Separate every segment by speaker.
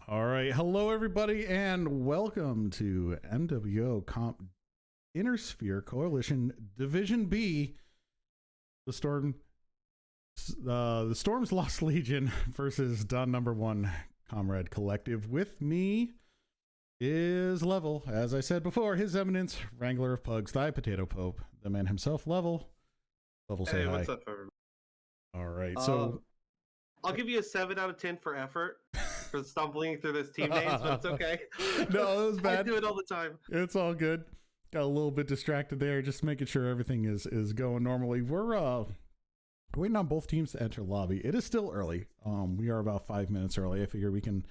Speaker 1: All right. Hello, everybody, and welcome to MWO Comp Inner Sphere Coalition Division B. The Storm's Lost Legion versus Dawn Number 1 Comrade Collective. With me is Level. As I said before, His Eminence, Wrangler of Pugs, Thigh Potato Pope, the man himself, Level. Level, say hi.
Speaker 2: What's up, everybody?
Speaker 1: All right. So
Speaker 2: I'll give you a 7 out of 10 for effort for stumbling through this team names, but it's okay.
Speaker 1: No, it was bad.
Speaker 2: I do it all the time.
Speaker 1: It's all good. Got a little bit distracted there, just making sure everything is going normally. We're waiting on both teams to enter lobby. It is still early. We are about 5 minutes early. I figure we can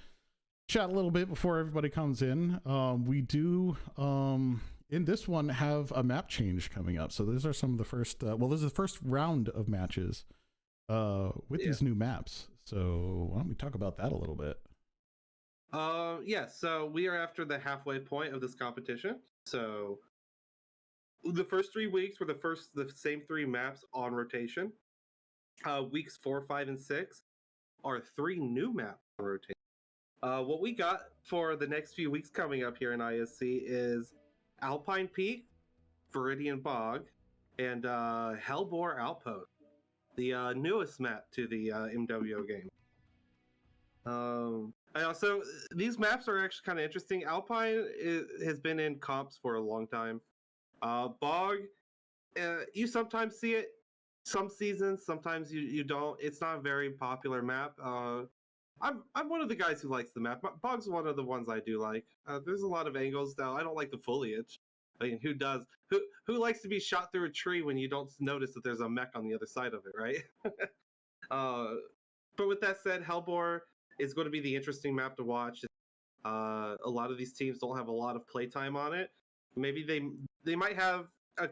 Speaker 1: chat a little bit before everybody comes in. We do in this one have a map change coming up. So those are some of the first this is the first round of matches with these new maps. So why don't we talk about that a little bit?
Speaker 2: So we are after the halfway point of this competition. So the first 3 weeks were the same 3 maps on rotation. Weeks 4, 5, and 6 are 3 new maps on rotation. What we got for the next few weeks coming up here in ISC is Alpine Peak, Viridian Bog, and Hellbore Outpost, the newest map to the MWO game. So these maps are actually kind of interesting. Alpine has been in comps for a long time. Bog, you sometimes see it, some seasons, sometimes you don't. It's not a very popular map. I'm one of the guys who likes the map. Bog's one of the ones I do like. There's a lot of angles now. I don't like the foliage. I mean, who does? Who likes to be shot through a tree when you don't notice that there's a mech on the other side of it, right? But with that said, Hellbore is going to be the interesting map to watch. A lot of these teams don't have a lot of playtime on it. Maybe they might have a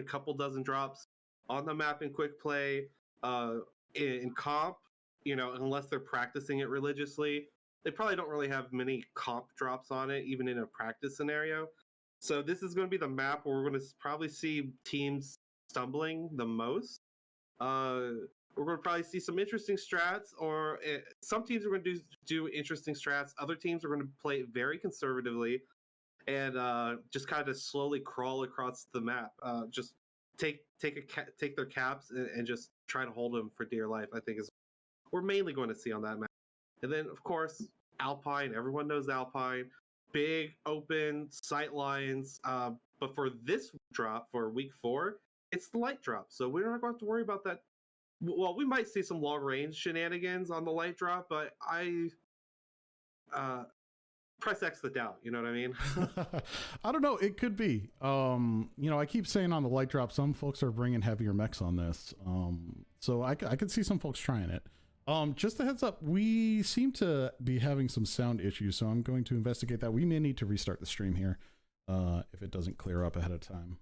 Speaker 2: couple dozen drops on the map in quick play, in comp, unless they're practicing it religiously. They probably don't really have many comp drops on it, even in a practice scenario. So this is going to be the map where we're going to probably see teams stumbling the most. We're going to probably see some interesting strats, or some teams are going to do interesting strats. Other teams are going to play very conservatively and just kind of slowly crawl across the map. Just take their caps and just try to hold them for dear life, I think is what we're mainly going to see on that map. And then, of course, Alpine. Everyone knows Alpine. Big, open, sight lines. But for this drop, for week 4, it's the light drop. So we're not going to have to worry about that. Well, we might see some long-range shenanigans on the light drop, but I press X the doubt. You know what I mean?
Speaker 1: I don't know. It could be. I keep saying on the light drop, some folks are bringing heavier mechs on this. So I could see some folks trying it. Just a heads up, we seem to be having some sound issues, so I'm going to investigate that. We may need to restart the stream here if it doesn't clear up ahead of time.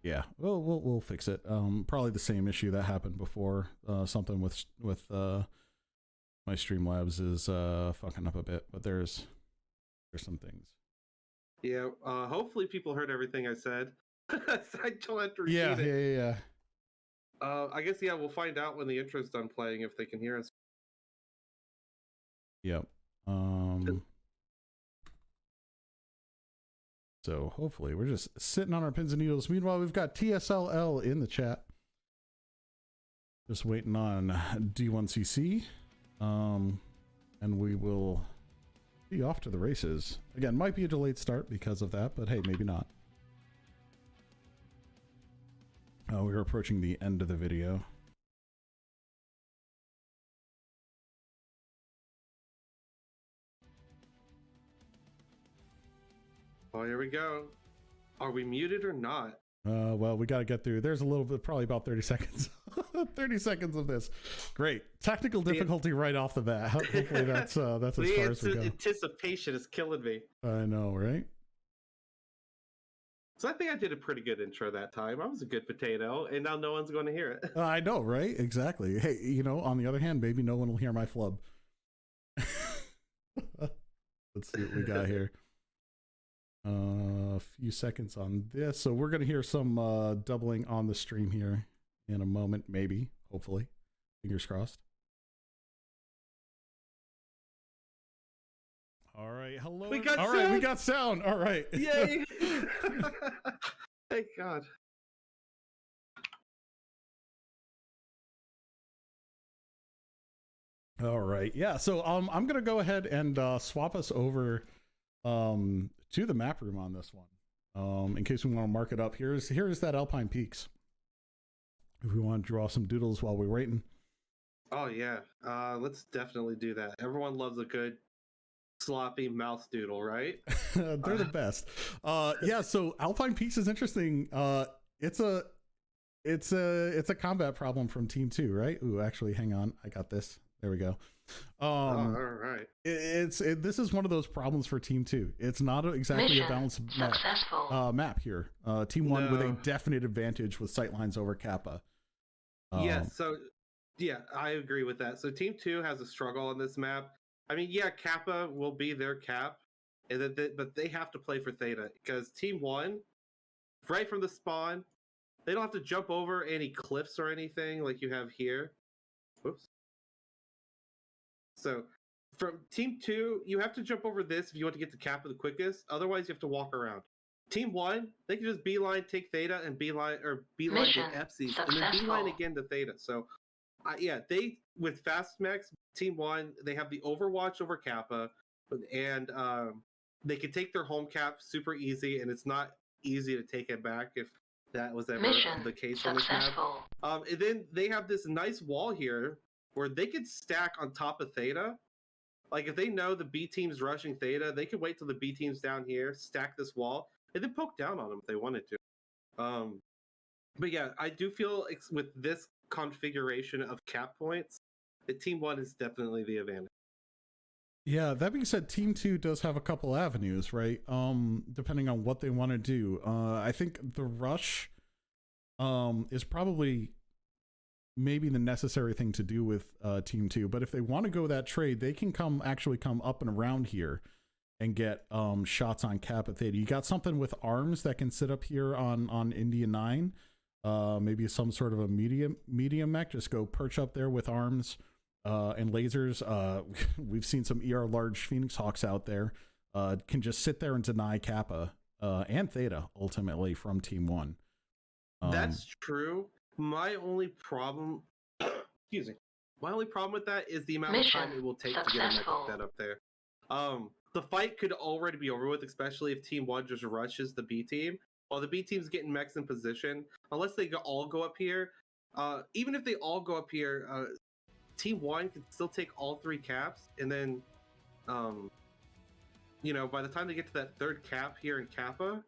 Speaker 1: Yeah, we'll fix it. Probably the same issue that happened before. Something with my Streamlabs is fucking up a bit, but there's some things.
Speaker 2: Yeah, hopefully people heard everything I said. I don't have to repeat it.
Speaker 1: Yeah.
Speaker 2: I guess, we'll find out when the intro's done playing if they can hear us.
Speaker 1: Yep. So hopefully we're just sitting on our pins and needles. Meanwhile, we've got TSLL in the chat. Just waiting on D1CC. And we will be off to the races. Again, might be a delayed start because of that, but hey, maybe not. We're approaching the end of the video.
Speaker 2: Oh, here we go. Are we muted or not?
Speaker 1: Well, we got to get through. There's a little bit, probably about 30 seconds. 30 seconds of this. Great. Technical difficulty right off the bat. Hopefully that's as far as we go.
Speaker 2: Anticipation is killing me.
Speaker 1: I know, right?
Speaker 2: So I think I did a pretty good intro that time. I was a good potato, and now no one's going to hear it.
Speaker 1: I know, right? Exactly. Hey, on the other hand, maybe no one will hear my flub. Let's see what we got here. A few seconds on this. So we're going to hear some doubling on the stream here in a moment, maybe, hopefully. Fingers crossed. All right. Hello.
Speaker 2: We got
Speaker 1: All
Speaker 2: sound.
Speaker 1: right. We got sound. All right.
Speaker 2: Yay! Thank God.
Speaker 1: All right. Yeah. So I'm gonna go ahead and swap us over to the map room on this one. In case we want to mark it up. Here's that Alpine Peaks. If we want to draw some doodles while we're waiting.
Speaker 2: Oh yeah. Let's definitely do that. Everyone loves a good sloppy mouse doodle, right?
Speaker 1: They're the best. Yeah, so Alpine Peaks is interesting. It's a combat problem from Team 2, right? Ooh, actually, hang on. I got this. There we go.
Speaker 2: All right.
Speaker 1: This is one of those problems for Team 2. It's not exactly
Speaker 3: Mission
Speaker 1: a balanced map here. Team 1 with a definite advantage with sightlines over Kappa.
Speaker 2: Yeah, I agree with that. So Team 2 has a struggle on this map. I mean, yeah, Kappa will be their cap, but they have to play for Theta because Team 1, right from the spawn, they don't have to jump over any cliffs or anything like you have here. Whoops. So from Team 2, you have to jump over this if you want to get to Kappa the quickest. Otherwise, you have to walk around. Team 1, they can just beeline, take Theta, and beeline to Epsies, and then beeline again to Theta. So, they with fast mechs, Team 1, they have the Overwatch over Kappa, and they can take their home cap super easy, and it's not easy to take it back if that was ever the case on this map. And then they have this nice wall here where they could stack on top of Theta. Like if they know the B team's rushing Theta, they could wait till the B team's down here, stack this wall, and then poke down on them if they wanted to. But yeah, I do feel with this configuration of cap points, that Team 1 is definitely the advantage.
Speaker 1: Yeah, that being said, Team 2 does have a couple avenues, right? Depending on what they want to do. I think the rush is probably maybe the necessary thing to do with Team 2, but if they want to go that trade, they can actually come up and around here and get shots on Kappa Theta. You got something with arms that can sit up here on India 9. Maybe some sort of a medium mech, just go perch up there with arms and lasers. We've seen some ER large Phoenix Hawks out there, can just sit there and deny Kappa and Theta ultimately from Team 1.
Speaker 2: That's true. My only problem, excuse me, my only problem with that is the amount of time it will take to get a mech like that up there. The fight could already be over with, especially if Team 1 just rushes the B team. While the B team's getting mechs in position, unless they all go up here, even if they all go up here, Team 1 can still take all 3 caps, and then, by the time they get to that third cap here in Kappa,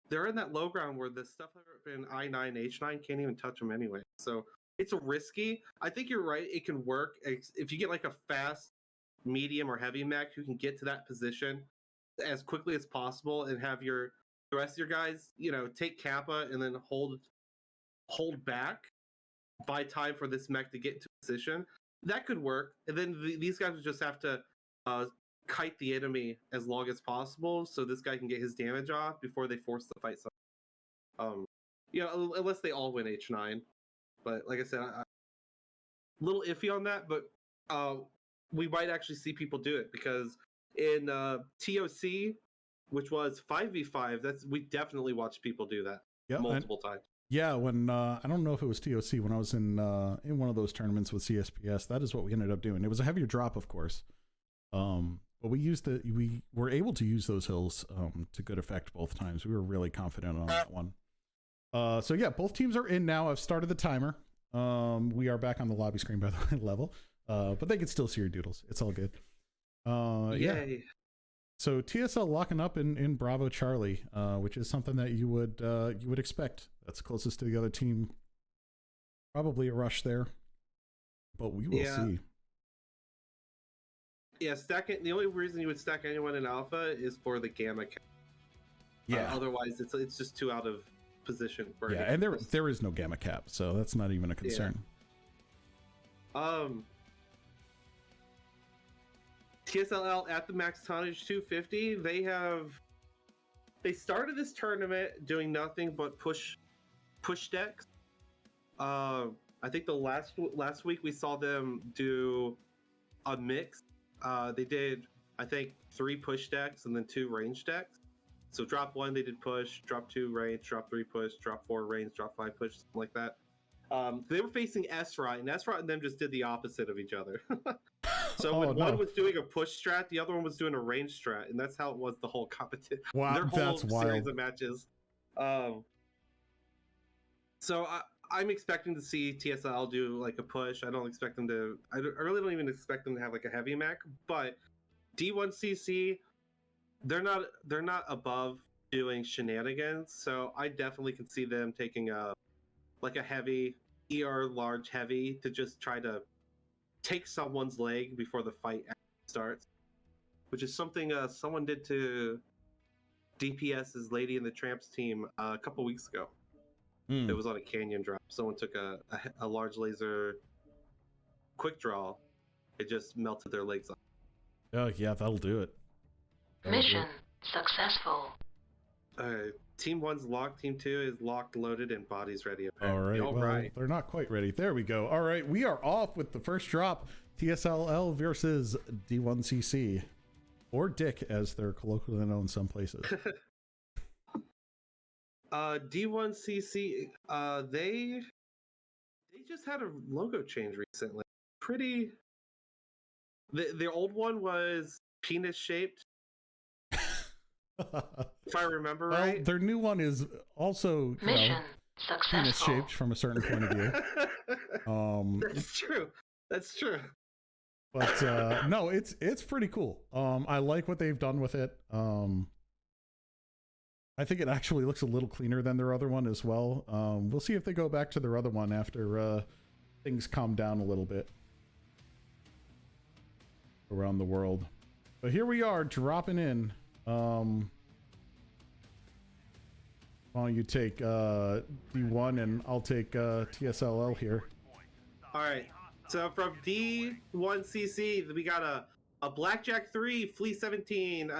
Speaker 2: they're in that low ground where the stuff in I9, H9 can't even touch them anyway. So it's risky. I think you're right. It can work if you get like a fast, medium, or heavy mech who can get to that position as quickly as possible and have the rest of your guys, take Kappa and then hold back, buy time for this mech to get into position. That could work. And then these guys would just have to kite the enemy as long as possible so this guy can get his damage off before they force the fight. Unless they all win H9. But like I said, I'm a little iffy on that, but we might actually see people do it because in TOC, which was 5v5, we definitely watched people do that multiple times.
Speaker 1: Yeah, when I don't know if it was TOC, when I was in one of those tournaments with CSPS, that is what we ended up doing. It was a heavier drop, of course. But we were able to use those hills to good effect both times. We were really confident on that one. So yeah, both teams are in now. I've started the timer. We are back on the lobby screen, by the way, level. But they can still see your doodles. It's all good.
Speaker 2: Yay.
Speaker 1: Yeah. So TSL locking up in Bravo Charlie, which is something that you would expect. That's closest to the other team. Probably a rush there, but we will see.
Speaker 2: Yeah, stacking. The only reason you would stack anyone in Alpha is for the Gamma cap.
Speaker 1: Yeah.
Speaker 2: Otherwise, it's just too out of position for.
Speaker 1: Yeah, and there is no Gamma cap, so that's not even a concern.
Speaker 2: Yeah. TSLL at the max tonnage 250. They started this tournament doing nothing but push decks. I think the last week we saw them do a mix. They did, I think, 3 push decks and then 2 range decks. So drop 1 they did push, drop 2 range, drop 3 push, drop 4 range, drop 5 push, something like that. They were facing S-Rot, and S-Rot and them just did the opposite of each other. So when one was doing a push strat, the other one was doing a range strat, and that's how it was the whole competition.
Speaker 1: Wow,
Speaker 2: their whole
Speaker 1: that's wild.
Speaker 2: series of matches. So I'm expecting to see TSLL do like a push. I don't expect them to. I really don't even expect them to have like a heavy mech. But D1CC, they're not above doing shenanigans. So I definitely can see them taking a heavy large heavy to just try to take someone's leg before the fight starts, which is something someone did to DPS's Lady and the Tramps team a couple weeks ago. It was on a canyon drop. Someone took a large laser quick draw. It just melted their legs off.
Speaker 1: Oh yeah, that'll do it.
Speaker 3: Mission successful.
Speaker 2: Team 1's locked. Team 2 is locked, loaded, and bodies ready.
Speaker 1: Apparently. All right. They're not quite ready. There we go. All right, we are off with the first drop. TSLL versus D1CC, or Dick, as they're colloquially known in some places.
Speaker 2: D1CC, they just had a logo change recently. Pretty. The old one was penis shaped. If I remember right.
Speaker 1: Their new one is also penis shaped from a certain point of view.
Speaker 2: That's true.
Speaker 1: But no, it's pretty cool. I like what they've done with it. I think it actually looks a little cleaner than their other one as well. We'll see if they go back to their other one after things calm down a little bit around the world. But here we are dropping in. Why don't you take D1 and I'll take TSLL here.
Speaker 2: All right. So from D1CC, we got a Blackjack 3, Flea 17,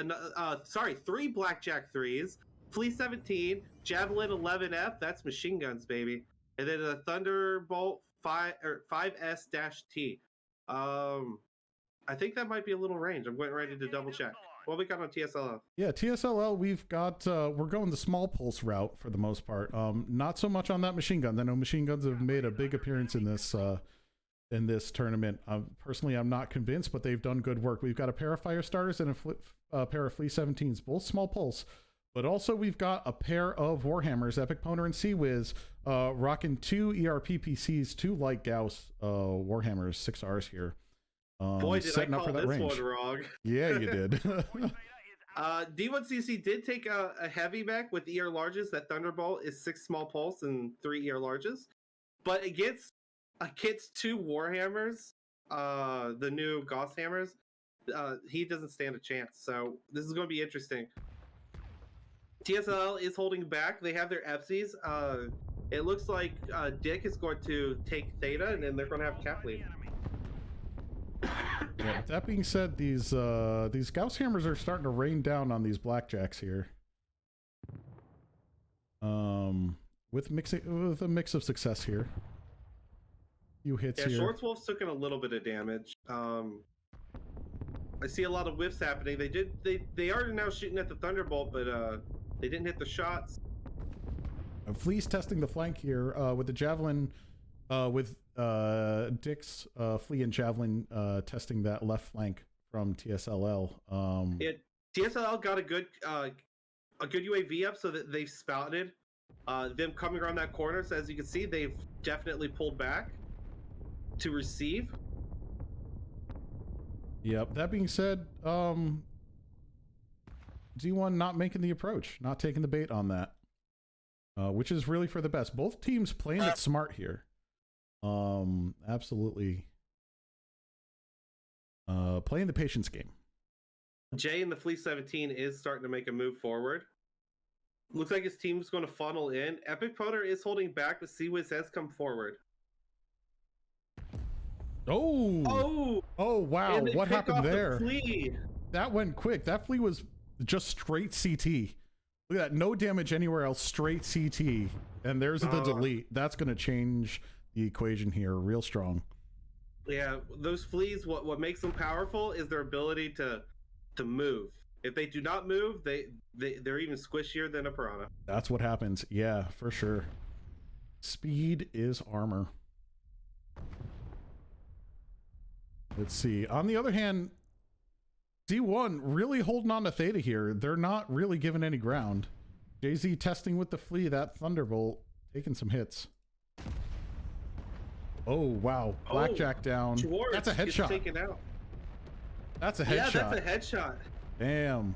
Speaker 2: 3 Blackjack 3s, Flea 17, Javelin 11F, that's machine guns, baby. And then a Thunderbolt 5S-T. I think that might be a little range. I'm getting ready to double check. What we got on TSLL?
Speaker 1: Yeah, TSLL, we've got, we're going the small pulse route for the most part. Not so much on that machine gun. I know machine guns have made a big appearance in this tournament. Personally, I'm not convinced, but they've done good work. We've got a pair of fire starters and a pair of Flea 17s, both small pulse. But also we've got a pair of Warhammers, Epic Poner and Seawiz, rocking 2 ERP PCs, 2 light Gauss Warhammers 6Rs here.
Speaker 2: Boy, did I call this one wrong.
Speaker 1: Yeah, you did.
Speaker 2: D1CC did take a heavy mech with ER larges. That Thunderbolt is 6 small pulse and 3 ER larges. But against 2 Warhammers, the new Gauss hammers, he doesn't stand a chance. So this is going to be interesting. TSLL is holding back. They have their FCs. It looks like Dick is going to take Theta, and then they're going to have Cap lead.
Speaker 1: Yeah, that being said, these Gauss hammers are starting to rain down on these blackjacks here. With a mix of success here. Few hits here.
Speaker 2: Shorts Wolf's taking a little bit of damage. I see a lot of whiffs happening. They are now shooting at the Thunderbolt, but they didn't hit the shots.
Speaker 1: Flea's testing the flank here with the Javelin, with Dick's Flea and Javelin testing that left flank from TSLL.
Speaker 2: Yeah, TSLL got a good UAV up so that they've spouted them coming around that corner. So as you can see, they've definitely pulled back to receive.
Speaker 1: Yep. That being said, D1 not making the approach, not taking the bait on that, which is really for the best. Both teams playing it smart here. Absolutely. Playing the patience game.
Speaker 2: Jay in the Flea 17 is starting to make a move forward. Looks like his team's going to funnel in. Epic Poner is holding back, but Seawiz has come forward.
Speaker 1: Oh, wow. What happened there?
Speaker 2: The
Speaker 1: that went quick. That Flea was just straight CT. Look at that. No damage anywhere else. Straight CT. And there's the delete. That's going to change the equation here real strong.
Speaker 2: Yeah, those Fleas, what makes them powerful is their ability to to move. If they do not move, they're even squishier than a piranha.
Speaker 1: That's what happens. Yeah, for sure. Speed is armor. Let's see. On the other hand, D1 really holding on to Theta here. They're not really giving any ground. Jay-Z testing with the flea. That Thunderbolt taking some hits. Oh, wow. Blackjack down.
Speaker 2: Schwartz
Speaker 1: that's a headshot.
Speaker 2: Taken out.
Speaker 1: That's a headshot.
Speaker 2: Yeah, that's a headshot.
Speaker 1: Damn.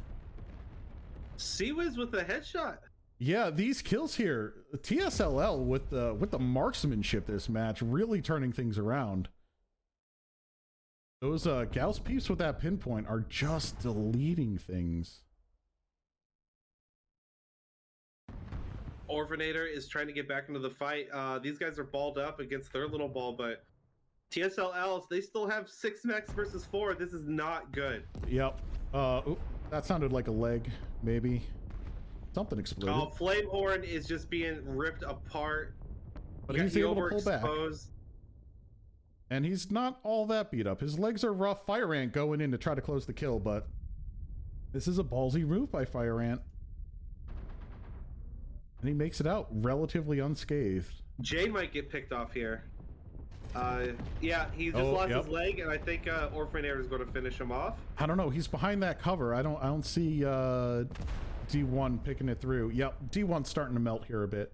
Speaker 2: Seawiz with a headshot.
Speaker 1: Yeah, these kills here. TSLL with the marksmanship this match really turning things around. Those Gauss peeps with that pinpoint are just deleting things.
Speaker 2: Orphanator is trying to get back into the fight. These guys are balled up against their little ball, but TSLL, they still have 6 mechs versus 4. This is not good.
Speaker 1: Yep. Oop, that sounded like a leg, maybe. Something exploded.
Speaker 2: Oh, Flamehorn is just being ripped apart.
Speaker 1: But he's able to pull back. And he's not all that beat up. His legs are rough. Fire Ant going in to try to close the kill, but this is a ballsy move by Fire Ant. And he makes it out relatively unscathed.
Speaker 2: Jay might get picked off here. Yeah, he just lost his leg, and I think Orphanator is going to finish him off.
Speaker 1: I don't know. He's behind that cover. I don't see D1 picking it through. Yep, D1's starting to melt here a bit.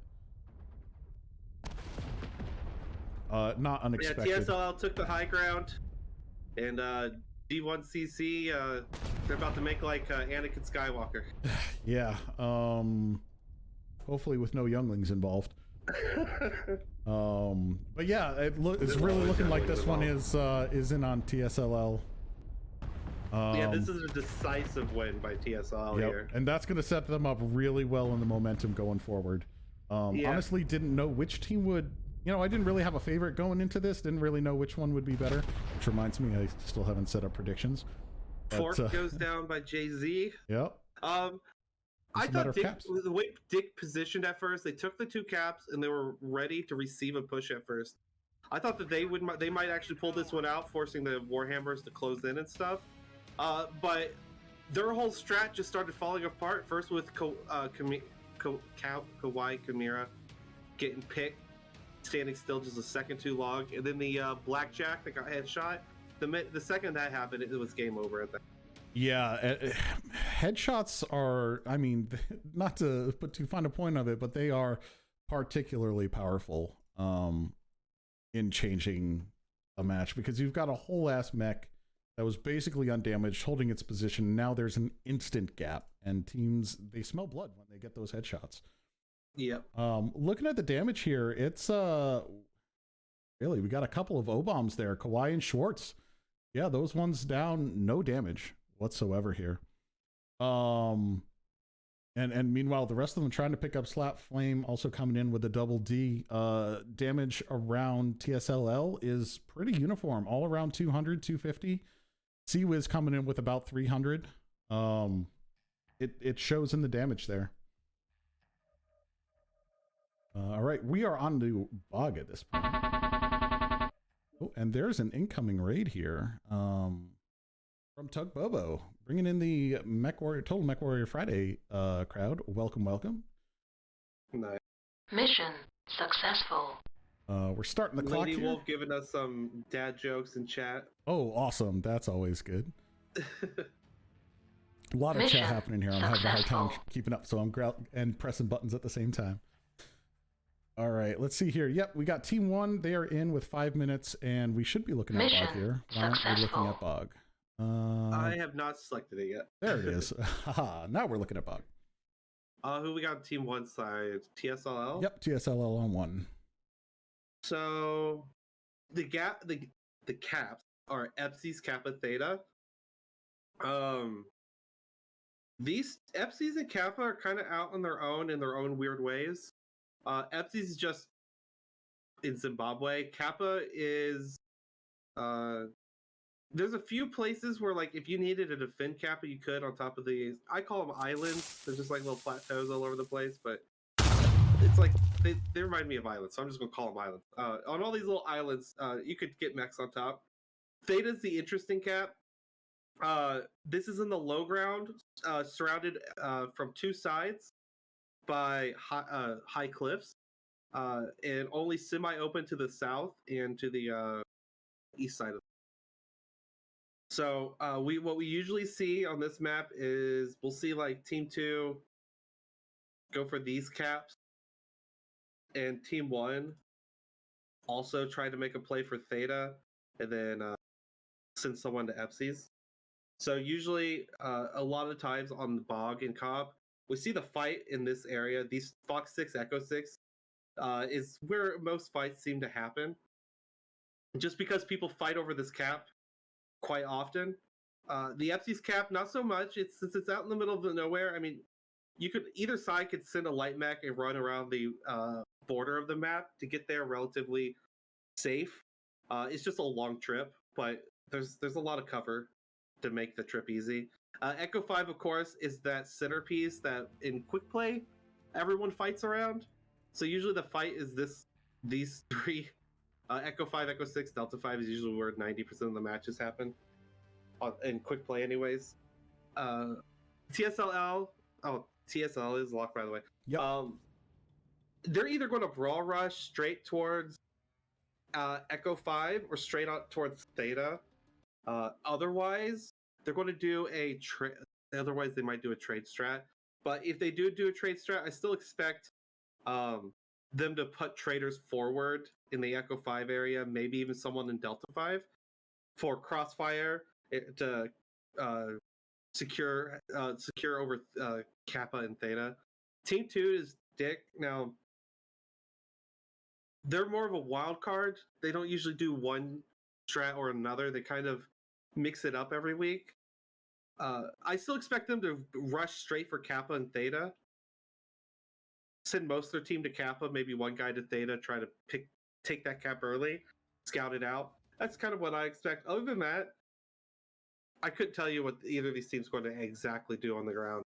Speaker 1: Not unexpected.
Speaker 2: Yeah, TSLL took the high ground, and D1CC, they're about to make like Anakin Skywalker.
Speaker 1: Yeah, hopefully with no younglings involved. But yeah, it's really looking like this one is in on TSLL.
Speaker 2: Yeah, this is a decisive win by TSLL here.
Speaker 1: And that's going to set them up really well in the momentum going forward. Honestly, didn't know which team would... You know, I didn't really have a favorite going into this. Didn't really know which one would be better. Which reminds me, I still haven't set up predictions.
Speaker 2: Fork goes down by Jay-Z.
Speaker 1: Yep.
Speaker 2: I thought the way Dick positioned at first, they took the 2 caps and they were ready to receive a push at first. I thought that they might actually pull this one out, forcing the Warhammers to close in and stuff. But their whole strat just started falling apart. First with Kawhi Kamira getting picked, standing still just a second too long, and then the Blackjack that got headshot. The second that happened, it was game over at that.
Speaker 1: Yeah, headshots are, I mean, not to put too fine a point of it, but they are particularly powerful in changing a match, because you've got a whole ass mech that was basically undamaged, holding its position. Now there's an instant gap, and teams, they smell blood when they get those headshots.
Speaker 2: Yep.
Speaker 1: Looking at the damage here, it's really, we got a couple of O-bombs there, Kawhi and Schwartz. Yeah, those ones down, no damage whatsoever here. And meanwhile, the rest of them trying to pick up Slap Flame, also coming in with a double D. Damage around TSLL is pretty uniform, all around 200, 250. Seawiz coming in with about 300. It shows in the damage there. All right, we are on to Bog at this point. Oh, and there's an incoming raid here from Tug Bobo, bringing in the Total Mech Warrior Friday crowd. Welcome, welcome.
Speaker 2: Nice.
Speaker 3: Mission successful.
Speaker 1: We're starting the clock
Speaker 2: Lady
Speaker 1: here.
Speaker 2: Wolf giving us some dad jokes in chat.
Speaker 1: Oh, awesome. That's always good. A lot of
Speaker 3: Mission
Speaker 1: chat happening here. I'm having a hard time
Speaker 3: successful.
Speaker 1: keeping up, so I'm and pressing buttons at the same time. All right, let's see here. Yep, we got Team 1. They are in with 5 minutes, and we should be looking at
Speaker 3: Mission
Speaker 1: Bog here. Why aren't we looking at Bog?
Speaker 2: I have not selected it yet.
Speaker 1: There it is. Haha, now we're looking at Bog.
Speaker 2: Who we got on Team 1 side? TSLL?
Speaker 1: Yep, TSLL on 1.
Speaker 2: So the caps are Epsi's Kappa Theta. These Epsis and Kappa are kind of out on their own in their own weird ways. Epsi's is just in Zimbabwe. Kappa is there's a few places where, like, if you needed to defend Kappa, you could on top of these. I call them islands. They're just like little plateaus all over the place, but it's like they remind me of islands, so I'm just gonna call them islands. On all these little islands, you could get mechs on top. Theta's the interesting cap. This is in the low ground, surrounded from two sides by high cliffs, and only semi-open to the south and to the east side of. So what we usually see on this map is we'll see like Team 2 go for these caps, and Team 1 also try to make a play for Theta, and then send someone to Epsies. So usually, a lot of times on the bog and Cobb, we see the fight in this area. These Fox 6, Echo 6 is where most fights seem to happen. Just because people fight over this cap quite often. The Epsies cap, not so much. Since it's out in the middle of the nowhere. I mean, either side could send a light mech and run around the border of the map to get there relatively safe. It's just a long trip, but there's a lot of cover to make the trip easy. Echo 5, of course, is that centerpiece that in quick play everyone fights around. So usually the fight is these three. Echo 5, Echo 6, Delta 5 is usually where 90% of the matches happen in quick play anyways. TSLL, TSLL is locked, by the way.
Speaker 1: Yep.
Speaker 2: They're either going to brawl rush straight towards Echo 5 or straight out towards Theta. Otherwise, they're going to do a trade. Otherwise, they might do a trade strat. But if they do a trade strat, I still expect them to put traders forward in the Echo 5 area, maybe even someone in Delta 5 for crossfire to secure over Kappa and Theta. Team 2 is Dick. Now, they're more of a wild card. They don't usually do one strat or another. They kind of mix it up every week. I still expect them to rush straight for Kappa and Theta. Send most of their team to Kappa, maybe one guy to Theta, try to take that cap early, scout it out. That's kind of what I expect. Other than that, I couldn't tell you what either of these teams are going to exactly do on the ground.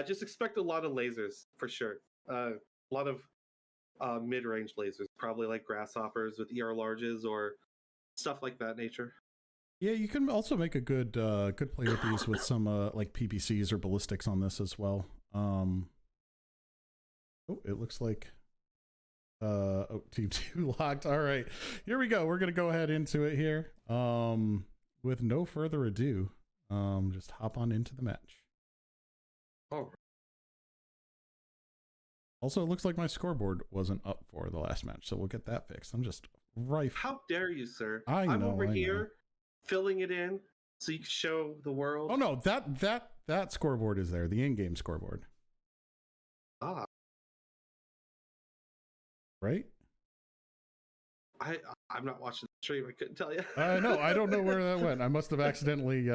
Speaker 2: Just expect a lot of lasers, for sure. A lot of mid-range lasers, probably like grasshoppers with ER larges or stuff like that nature.
Speaker 1: Yeah, you can also make a good play with these with some like PPCs or ballistics on this as well. It looks like Team 2 locked. All right, here we go. We're gonna go ahead into it here. With no further ado, just hop on into the match.
Speaker 2: Oh.
Speaker 1: Also, it looks like my scoreboard wasn't up for the last match, so we'll get that fixed. I'm just rife.
Speaker 2: How dare you, sir?
Speaker 1: I'm
Speaker 2: over here filling it in so you can show the world.
Speaker 1: Oh no, that scoreboard is there, the in-game scoreboard.
Speaker 2: Ah.
Speaker 1: Right?
Speaker 2: I'm not watching the stream. I couldn't tell you.
Speaker 1: No, I don't know where that went. I must have accidentally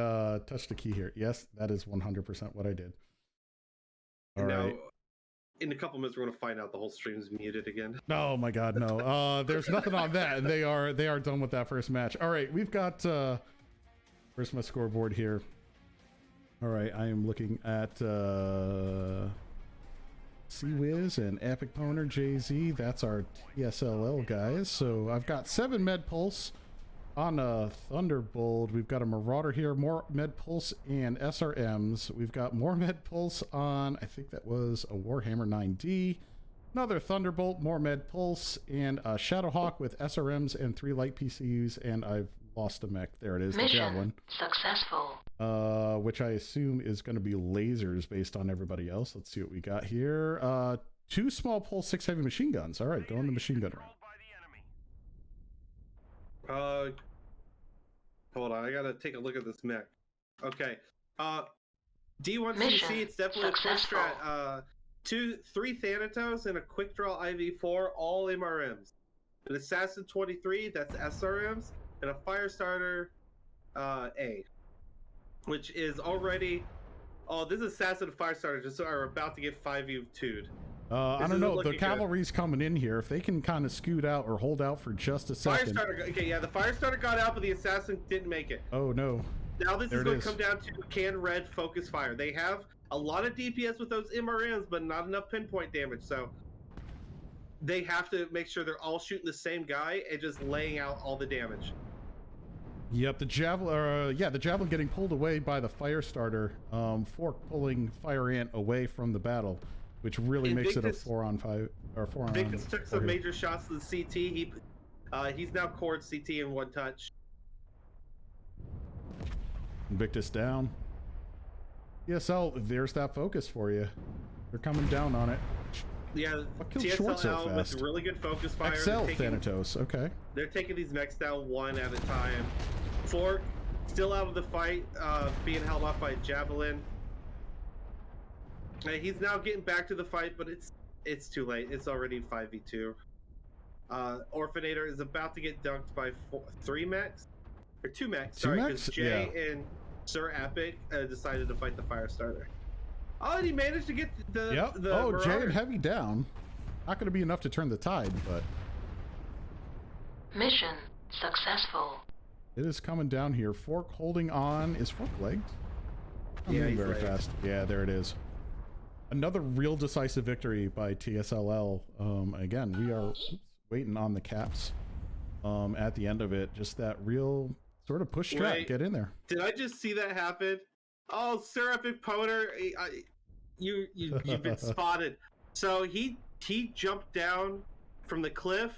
Speaker 1: touched a key here. Yes, that is 100% what I did. All right.
Speaker 2: Now, in a couple minutes, we're going to find out the whole stream's muted again.
Speaker 1: Oh my God, no. There's nothing on that. They are done with that first match. All right, we've got. Where's my scoreboard here? All right, I am looking at C-Wiz and Epic Poner JZ. That's our TSLL guys. So I've got 7 Med Pulse on a Thunderbolt. We've got a Marauder here, more Med Pulse and SRMs. We've got more Med Pulse on, I think that was a Warhammer 9D. Another Thunderbolt, more Med Pulse, and a Shadowhawk with SRMs and 3 light PCUs, and I've lost a mech. There it is, the Javelin.
Speaker 3: Successful.
Speaker 1: Which I assume is going to be lasers based on everybody else. Let's see what we got here. 2 small pulse, 6 heavy machine guns. All right, going the machine gun round.
Speaker 2: Hold on, I gotta take a look at this mech. Okay. D1CC, it's definitely a quick strat. 3 Thanatos and a quick draw IV4, all MRMs. An Assassin 23, that's SRMs, and a Firestarter A. Which is already... Oh, this Assassin and Firestarter just are about to get 5U2'd.
Speaker 1: I don't know. The cavalry's coming in here. If they can kind of scoot out or hold out for just a second.
Speaker 2: Firestarter, okay, yeah, the Firestarter got out, but the Assassin didn't make it.
Speaker 1: Oh, no.
Speaker 2: Now this is going to come down to can red focus fire. They have a lot of DPS with those MRNs, but not enough pinpoint damage, so they have to make sure they're all shooting the same guy and just laying out all the damage.
Speaker 1: Yep, the javelin. The javelin getting pulled away by the fire starter. Fork pulling Fire Ant away from the battle, which really makes it a 4-on-5 or 4-on.
Speaker 2: Invictus took some major shots to the CT. He's now cored CT in one touch.
Speaker 1: Invictus down. TSL, there's that focus for you. They're coming down on it.
Speaker 2: Yeah,
Speaker 1: TSLL
Speaker 2: so with really good focus fire.
Speaker 1: XL Thanatos, okay.
Speaker 2: They're taking these mechs down one at a time. Fork still out of the fight, being held off by Javelin. He's now getting back to the fight, but it's too late. It's already 5v2. Orphanator is about to get dunked by 3 mechs or 2 mechs. Sorry, because Jay and Sir Epic decided to fight the Firestarter. Oh, and he managed to get the
Speaker 1: oh,
Speaker 2: Marauder.
Speaker 1: Jay and Heavy down. Not going to be enough to turn the tide, but
Speaker 3: Mission successful.
Speaker 1: it is coming down here. Fork holding on. Is Fork legged?
Speaker 2: Yeah,
Speaker 1: Moving
Speaker 2: he's
Speaker 1: very
Speaker 2: legged.
Speaker 1: fast. Yeah, there it is. Another real decisive victory by TSLL. Again, we are waiting on the caps at the end of it. Just that real sort of push trap.
Speaker 2: Wait.
Speaker 1: Get in there.
Speaker 2: Did I just see that happen? Oh, Sir Epic Poner, you've been spotted. So he jumped down from the cliff.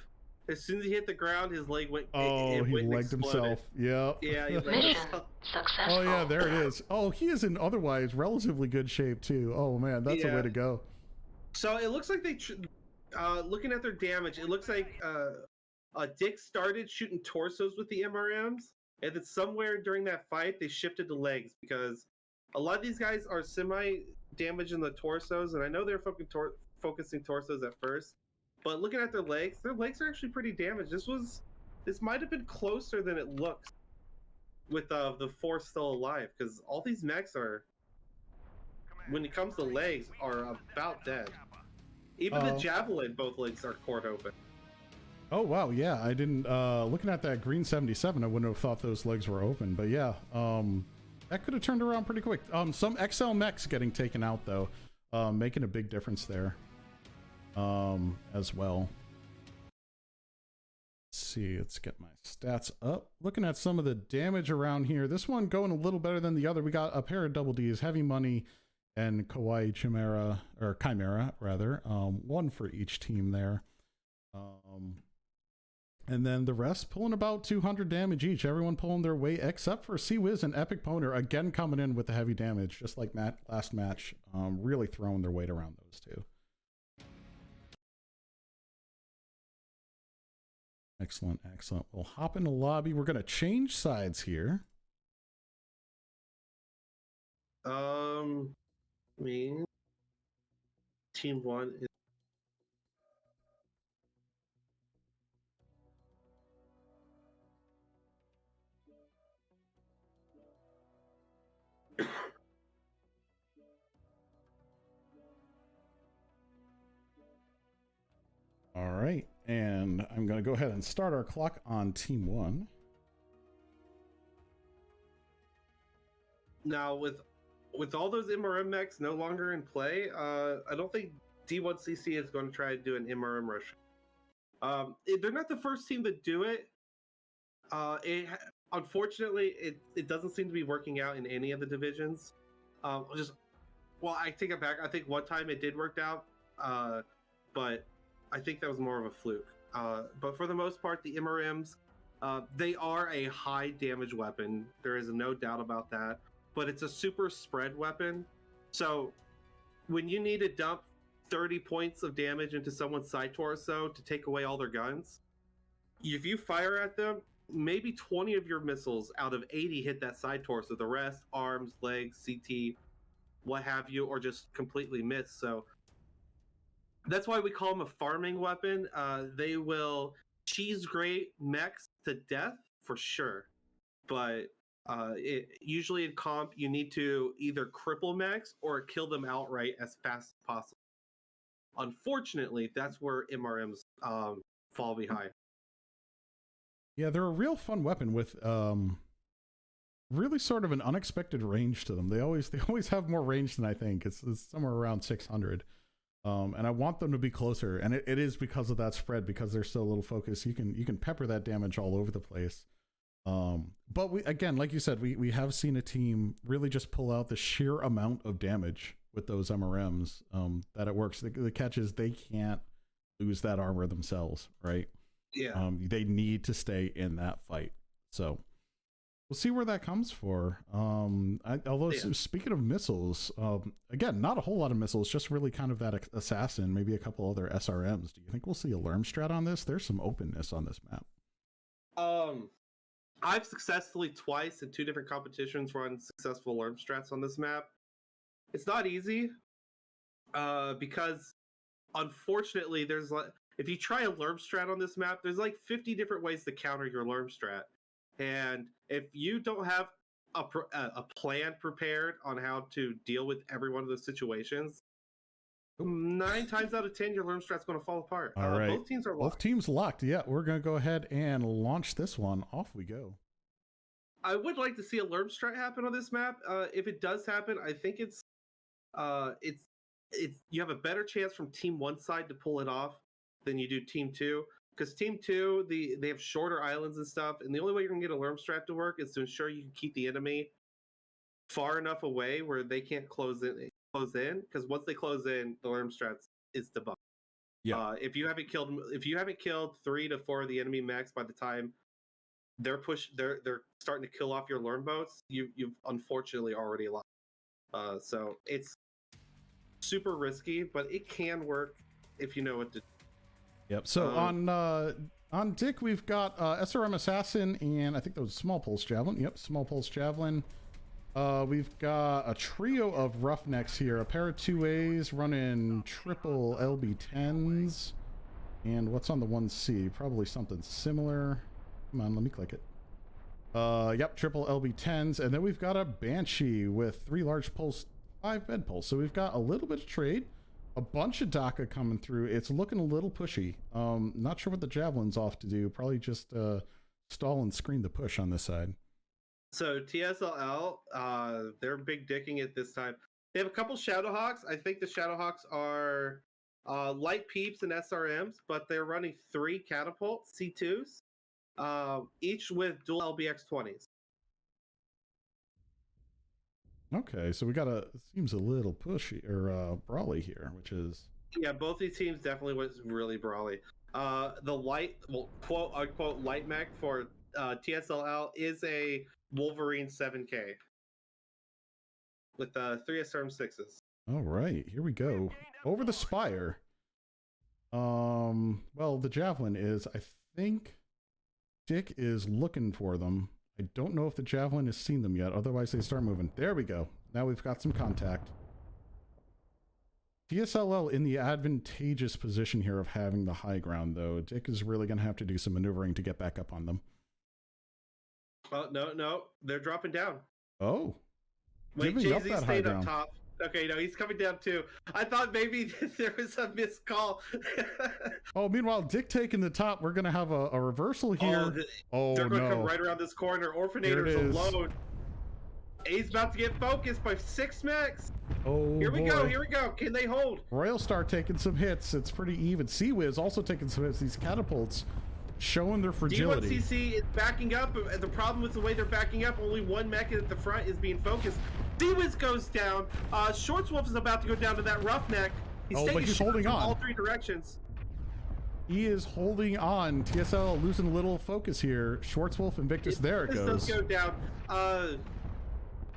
Speaker 2: As soon as he hit the ground, his leg went.
Speaker 1: Oh, he legged himself. Yep.
Speaker 2: Yeah, he legged
Speaker 3: Mission
Speaker 2: himself.
Speaker 3: successful.
Speaker 1: Oh yeah, there it is. Oh, he is in otherwise relatively good shape too. Oh man, that's a way to go.
Speaker 2: So it looks like they, looking at their damage, it looks like Dick started shooting torsos with the MRMs, and then somewhere during that fight they shifted to legs because a lot of these guys are semi-damaged in the torsos, and I know they're focusing torsos at first, but looking at their legs are actually pretty damaged. This might have been closer than it looks with the 4 still alive, because all these mechs are, when it comes to legs, are about dead. Even the Javelin, both legs are cored open.
Speaker 1: Oh wow, yeah, I didn't looking at that green 77, I wouldn't have thought those legs were open, but yeah, that could have turned around pretty quick. Some XL mechs getting taken out though, making a big difference there as well. Let's see, let's get my stats up. Looking at some of the damage around here, this one going a little better than the other. We got a pair of double Ds, Heavy Money and Kawaii Chimera, or Chimera rather, one for each team there. And then the rest pulling about 200 damage each. Everyone pulling their weight except for Sea-Wiz and Epic Poner again coming in with the heavy damage, just like last match. Really throwing their weight around those two. Excellent, excellent. We'll hop in the lobby. We're going to change sides here.
Speaker 2: Team 1 is
Speaker 1: All right, and I'm going to go ahead and start our clock on Team 1.
Speaker 2: now with all those MRM mechs no longer in play. I don't think D1CC is going to try to do an MRM rush. They're not the first team to do it. Unfortunately, it doesn't seem to be working out in any of the divisions. I take it back. I think one time it did work out, but I think that was more of a fluke. But for the most part, the MRMs, they are a high damage weapon. There is no doubt about that. But it's a super spread weapon. So when you need to dump 30 points of damage into someone's side torso to take away all their guns, if you fire at them, maybe 20 of your missiles out of 80 hit that side torso. The rest, arms, legs, CT, what have you, or just completely miss. So that's why we call them a farming weapon. They will cheese grate mechs to death for sure, but usually in comp you need to either cripple mechs or kill them outright as fast as possible. Unfortunately, that's where MRMs fall behind.
Speaker 1: Yeah, they're a real fun weapon with really sort of an unexpected range to them. They always have more range than I think. It's somewhere around 600. And I want them to be closer, and it is because of that spread, because they're so little focused. You can pepper that damage all over the place. But we, again, like you said, we have seen a team really just pull out the sheer amount of damage with those MRMs, that it works. The catch is they can't lose that armor themselves, right?
Speaker 2: Yeah.
Speaker 1: They need to stay in that fight. So we'll see where that comes for. Speaking of missiles, again, not a whole lot of missiles, just really kind of that assassin, maybe a couple other SRMs. Do you think we'll see a Lerm strat on this? There's some openness on this map.
Speaker 2: I've successfully twice in 2 different competitions run successful Lerm strats on this map. It's not easy, because unfortunately there's like, if you try a Lerm strat on this map, there's like 50 different ways to counter your Lerm strat. And if you don't have a plan prepared on how to deal with every one of those situations, 9 times out of 10, your Lerm strat's going to fall apart.
Speaker 1: All right.
Speaker 2: Both teams are locked.
Speaker 1: Both teams locked. Yeah, we're going to go ahead and launch this one. Off we go.
Speaker 2: I would like to see a Lerm strat happen on this map. If it does happen, I think it's you have a better chance from Team 1 side to pull it off than you do Team 2. Because Team 2, they have shorter islands and stuff, and the only way you're going to get a Lerm strat to work is to ensure you can keep the enemy far enough away where they can't close in. Because once they close in, the Lerm strat is debunked.
Speaker 1: Yeah.
Speaker 2: If you haven't killed 3 to 4 of the enemy mechs by the time they're starting to kill off your Lerm boats, you've unfortunately already lost. So it's super risky, but it can work if you know what to do.
Speaker 1: Yep. So on Dick, we've got SRM Assassin and I think that was Small Pulse Javelin. Yep, Small Pulse Javelin. We've got a trio of Roughnecks here, a pair of 2As running triple LB10s. And what's on the 1C? Probably something similar. Come on, let me click it. Yep, triple LB10s. And then we've got a Banshee with 3 large pulse, 5 med pulse. So we've got a little bit of trade, a bunch of DACA coming through. It's looking a little pushy. Not sure what the Javelin's off to do. Probably just stall and screen the push on this side.
Speaker 2: So TSLL, they're big dicking it this time. They have a couple Shadowhawks. I think the Shadowhawks are light peeps and SRMs, but they're running 3 catapult C2s, each with dual LBX-20s. Okay,
Speaker 1: so we got seems a little pushy or brawly here, which is...
Speaker 2: Yeah, both these teams definitely was really brawly. The light, well, quote unquote light mech for TSLL is a Wolverine 7K with 3 SRM6s.
Speaker 1: All right, here we go. Over the Spire. Well, the Javelin is, I think Dick is looking for them. I don't know if the Javelin has seen them yet. Otherwise, they start moving. There we go. Now we've got some contact. TSLL in the advantageous position here of having the high ground, though. Dick is really going to have to do some maneuvering to get back up on them.
Speaker 2: Oh, no. They're dropping down.
Speaker 1: Oh.
Speaker 2: Wait, Jay-Z stayed up top. Okay, no, he's coming down too. I thought maybe there was a missed call.
Speaker 1: Oh, meanwhile, Dick taking the top. We're going to have a reversal here.
Speaker 2: They're going to come right around this corner. Orphanator's alone. A's about to get focused by 6 mechs.
Speaker 1: Oh,
Speaker 2: here we go. Can they hold?
Speaker 1: Royal Star taking some hits. It's pretty even. Sea-Wiz also taking some hits. These catapults showing their fragility.
Speaker 2: D1CC is backing up. The problem with the way they're backing up, only 1 mech at the front is being focused. D-Wiz goes down. Shortswolf is about to go down to that Roughneck.
Speaker 1: He's holding on.
Speaker 2: All 3 directions.
Speaker 1: He is holding on. TSL losing a little focus here. Schwarzwolf, Invictus, there it goes.
Speaker 2: Does go down.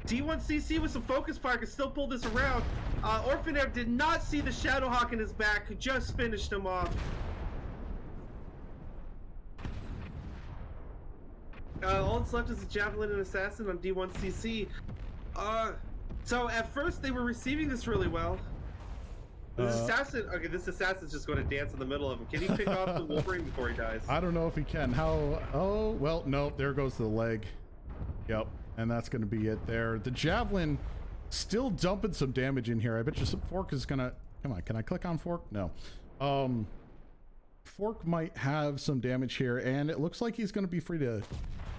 Speaker 2: D1CC with some focus fire can still pull this around. Orphanair did not see the Shadowhawk in his back, who just finished him off. All that's left is a Javelin and Assassin on D1CC. So at first they were receiving this really well. This assassin's just going to dance in the middle of him. Can he pick off the Wolverine before he dies?
Speaker 1: I don't know if he can. Oh, well, no, there goes the leg. Yep, and that's going to be it there. The Javelin still dumping some damage in here. I bet you some Fork is going to... Come on, can I click on Fork? No. Fork might have some damage here, and it looks like he's going to be free to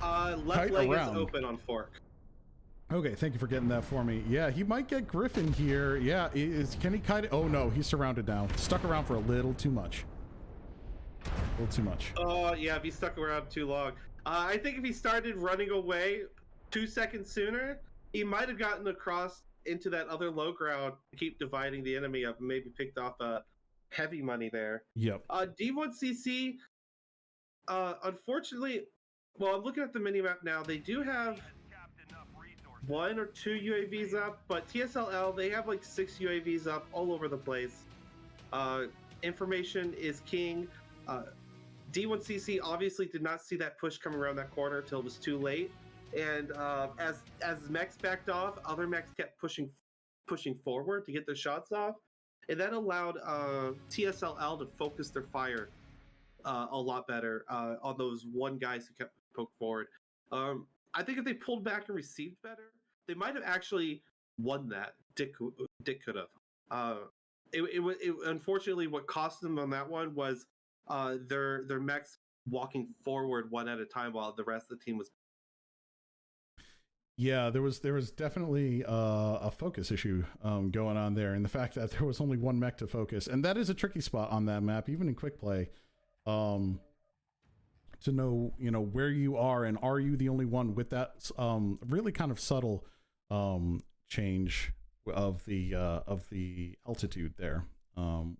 Speaker 2: left leg is open on Fork.
Speaker 1: Okay, thank you for getting that for me. Yeah, he might get Griffin here. Yeah, can he kite it? Oh no, he's surrounded now. Stuck around for a little too much. A little too much.
Speaker 2: Oh yeah, if he's stuck around too long. I think if he started running away 2 seconds sooner, he might have gotten across into that other low ground to keep dividing the enemy up and maybe picked off heavy money there.
Speaker 1: Yep.
Speaker 2: D1CC, unfortunately, well, I'm looking at the minimap now. They do have 1 or 2 UAVs up, but TSLL, they have like 6 UAVs up all over the place. Information is king. D1CC obviously did not see that push coming around that corner until it was too late. And as mechs backed off, other mechs kept pushing forward to get their shots off. And that allowed TSLL to focus their fire a lot better on those one guys who kept poking forward. I think if they pulled back and received better, they might have actually won that. Dick could have. It unfortunately, what cost them on that one was their mechs walking forward one at a time while the rest of the team was.
Speaker 1: Yeah, there was definitely a focus issue going on there, and the fact that there was only one mech to focus, and that is a tricky spot on that map, even in quick play, to know where you are, and are you the only one with that really kind of subtle change of the altitude there.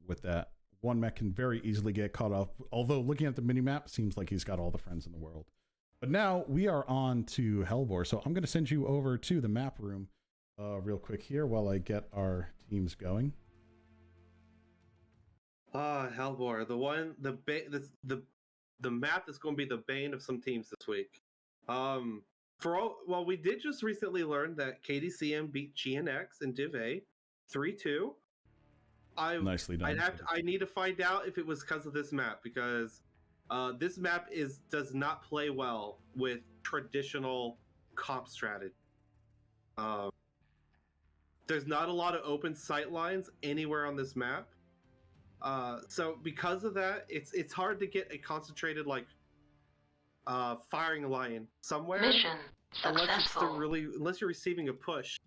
Speaker 1: With that, one mech can very easily get caught up. Although looking at the mini map, seems like he's got all the friends in the world. But now we are on to Hellbore, so I'm going to send you over to the map room real quick here while I get our teams going.
Speaker 2: Hellbore, the map that's going to be the bane of some teams this week. We did just recently learn that KDCM beat GNX and Div A 3-2.
Speaker 1: Nicely done.
Speaker 2: I need to find out if it was because of this map, because this map does not play well with traditional comp strategy. There's not a lot of open sight lines anywhere on this map. So because of that, it's hard to get a concentrated firing line somewhere.
Speaker 3: Mission successful.
Speaker 2: Unless you're receiving a push.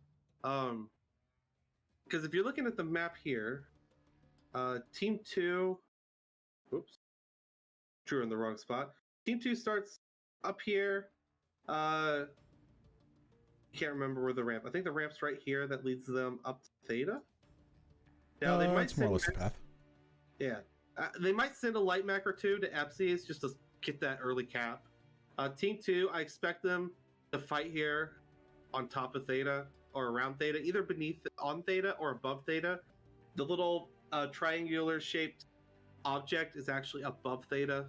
Speaker 2: Because if you're looking at the map here, Team 2, oops, drew in the wrong spot. Team 2 starts up here. Can't remember where the ramp. I think the ramp's right here that leads them up to Theta. Now they might
Speaker 1: more or less the path.
Speaker 2: Yeah, they might send a light mech or two to Epsies just to get that early cap. Team 2, I expect them to fight here on top of Theta or around Theta, either on Theta or above Theta. The little triangular shaped object is actually above Theta,